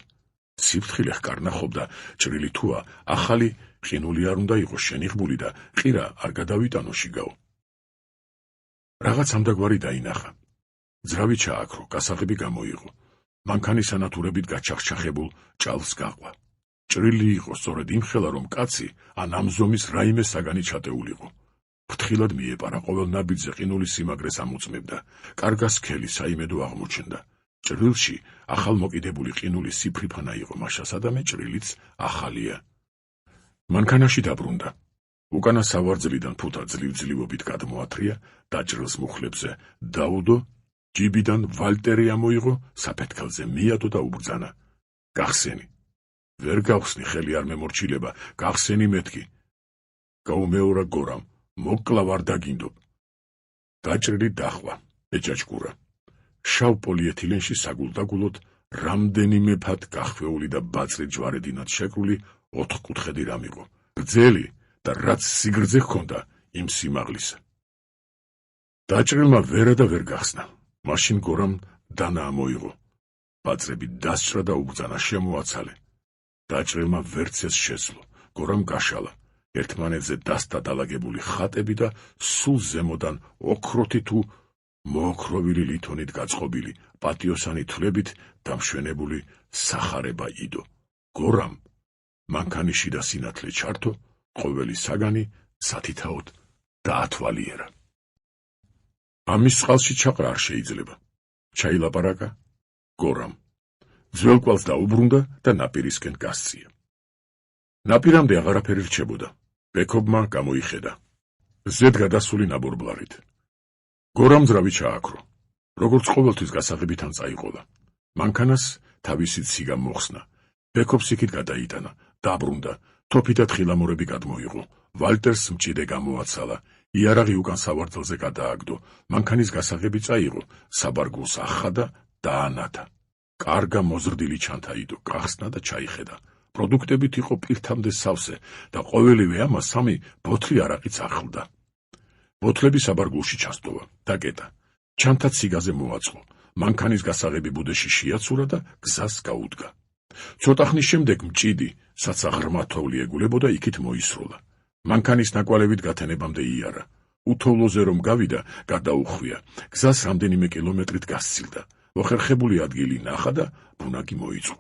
სიფრთხილე ჰკარნახობდა, ჭრილი თუა, ახალი ყინული არ უნდა იყოს შენიღბული და ყირა არ გადავიტანო შიგაო. რაღაც ამდაგვარი დაინახა. ძრავი ჩააქრო, გასაღები გამოიღო. მანქანის ანათურებით გაჩახჩახებულ ჭალს გაყვა. ჭრილი იყო სწორედ იმხელა, რომ კაცი ან ამ ზომის რაიმე საგანი ჩატეულიყო. ფრთხილად მიეპარა, ყოველ ნაბიჯზე ყინულის სიმაგრეს ამოწმებდა. კარგა სქელი საიმედო აღმოჩნდა. ჭრილში ახალმოკიდებული ყინული სიფრიფანა იყო, მაშა სადამე ჭრილიც ახალია. მანქანაში დაბრუნდა. უკანა სავარძლიდან ფუთა ძლივ-ძლივობით გადმოათრია, დაჭრილს მუხლებზე დაუდო, ჯიბიდან ვალტერი ამოიღო, საფეთქელზე მიადო და უბრძანა. გახსენი. ვერ გავხსნი, ხელი არ მემორჩილება, გახსენი მეთქი. გაუმეორა გორამ, მოკლა ვარ დაგინდობ. დაჭრილი დახვა, ეჭაჭკურა. შავ პოლიეთილენში საგულდაგულოდ რამდენიმე ფად გახვეული და ბაწრი ჯვარედინად შეკრული 4 კუთხედი რამ იყო. გრძელი და რაც სიგრძე ჰქონდა იმ სიმაღლისა. დაჭრილმა ვერა და ვერ გახსნა. მაშინ გორამ დანა ამოიღო. ბაწრები დასჭრა და უბრძანა, შემოაცალე. დაჭრილმა ვერც ეს შესძლო. გორამ გაშალა. ერთმანეთზე დასტადალაგებული ხატები და სულ ზემოდან ოქროთი თუ მოოქროვილი ლითონით გაწყობილი პატიოსანი თვლებით დამშვენებული სახარება იდო. გორამ მანქანის შიდა სინათლე ჩართო, ყოველი საგანი სათითაოდ დაათვალიერა. ამის წყალში ჩაყრა არ შეიძლება. ჩაილაპარაკა გორამ. ძველ კვალს დაუბრუნდა და ნაპირისკენ გასწია. ნაპირამდე აღარაფერი რჩებოდა. ბექობმა გამოიხედა. ზედ გადასული ნაბორბლარით. გორამ ძრავი ჩააქრო. როგორც ყოველთვის გასაღებიდან წაიყოლა. მანქანას თავისი ციგა მოხსნა. ბექობს იქით გადაიტანა, დაბრუნდა, თოფი და თხილამურები გადმოიღო. ვალტერს მჭიდე გამოაცალა. იარაღი უკან სავარძელზე გადააგდო. მანქანის გასაღები წაიღო, საბარგულს ახადა, დაანათა. კარგა მოზრდილი ჩანთაიდო, გახსნა და ჩაიხედა. პროდუქტებით იყო პირთამდე სავსე და ყოველივე ამას 3 ბოთლი არაყიც ახლდა. ბოთლები საბარგულში ჩასტოვა, დაკეტა. ჩანთა ციგაზე მოაწყო. მანქანის გასაღები ბუდეში შეაცურა და გზას გაუდგა. ცოტა ხნის შემდეგ მჭიდი, საცა ღრმა თოვლი ეგულებოდა, იქით მოისროლა. მანქანის ნაკვალევით გათენებამდე იარა. უთოვლოზე რომ გავიდა, გადაუხვია. გზას რამდენიმე კილომეტრით გასცილდა. მოხერხებული ადგილი ნახა და ბუნაგი მოიწყო.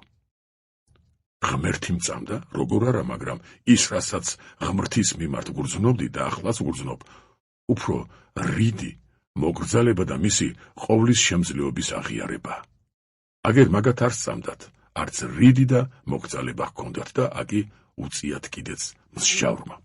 ღმერთი მწამდა, როგორ არა, მაგრამ ის, რასაც ღმრთის მიმართ გრძნობდი და ახლაც გრძნობ, უფრო რიდი მოგრძალება და მისი ყოვლის შემძლეობის აღიარება. აგერ მაგათ არ სწამდათ, არც რიდი და მოგრძალება ჰქონდათ და აკი უწიათ კიდეც მსჯავრმა.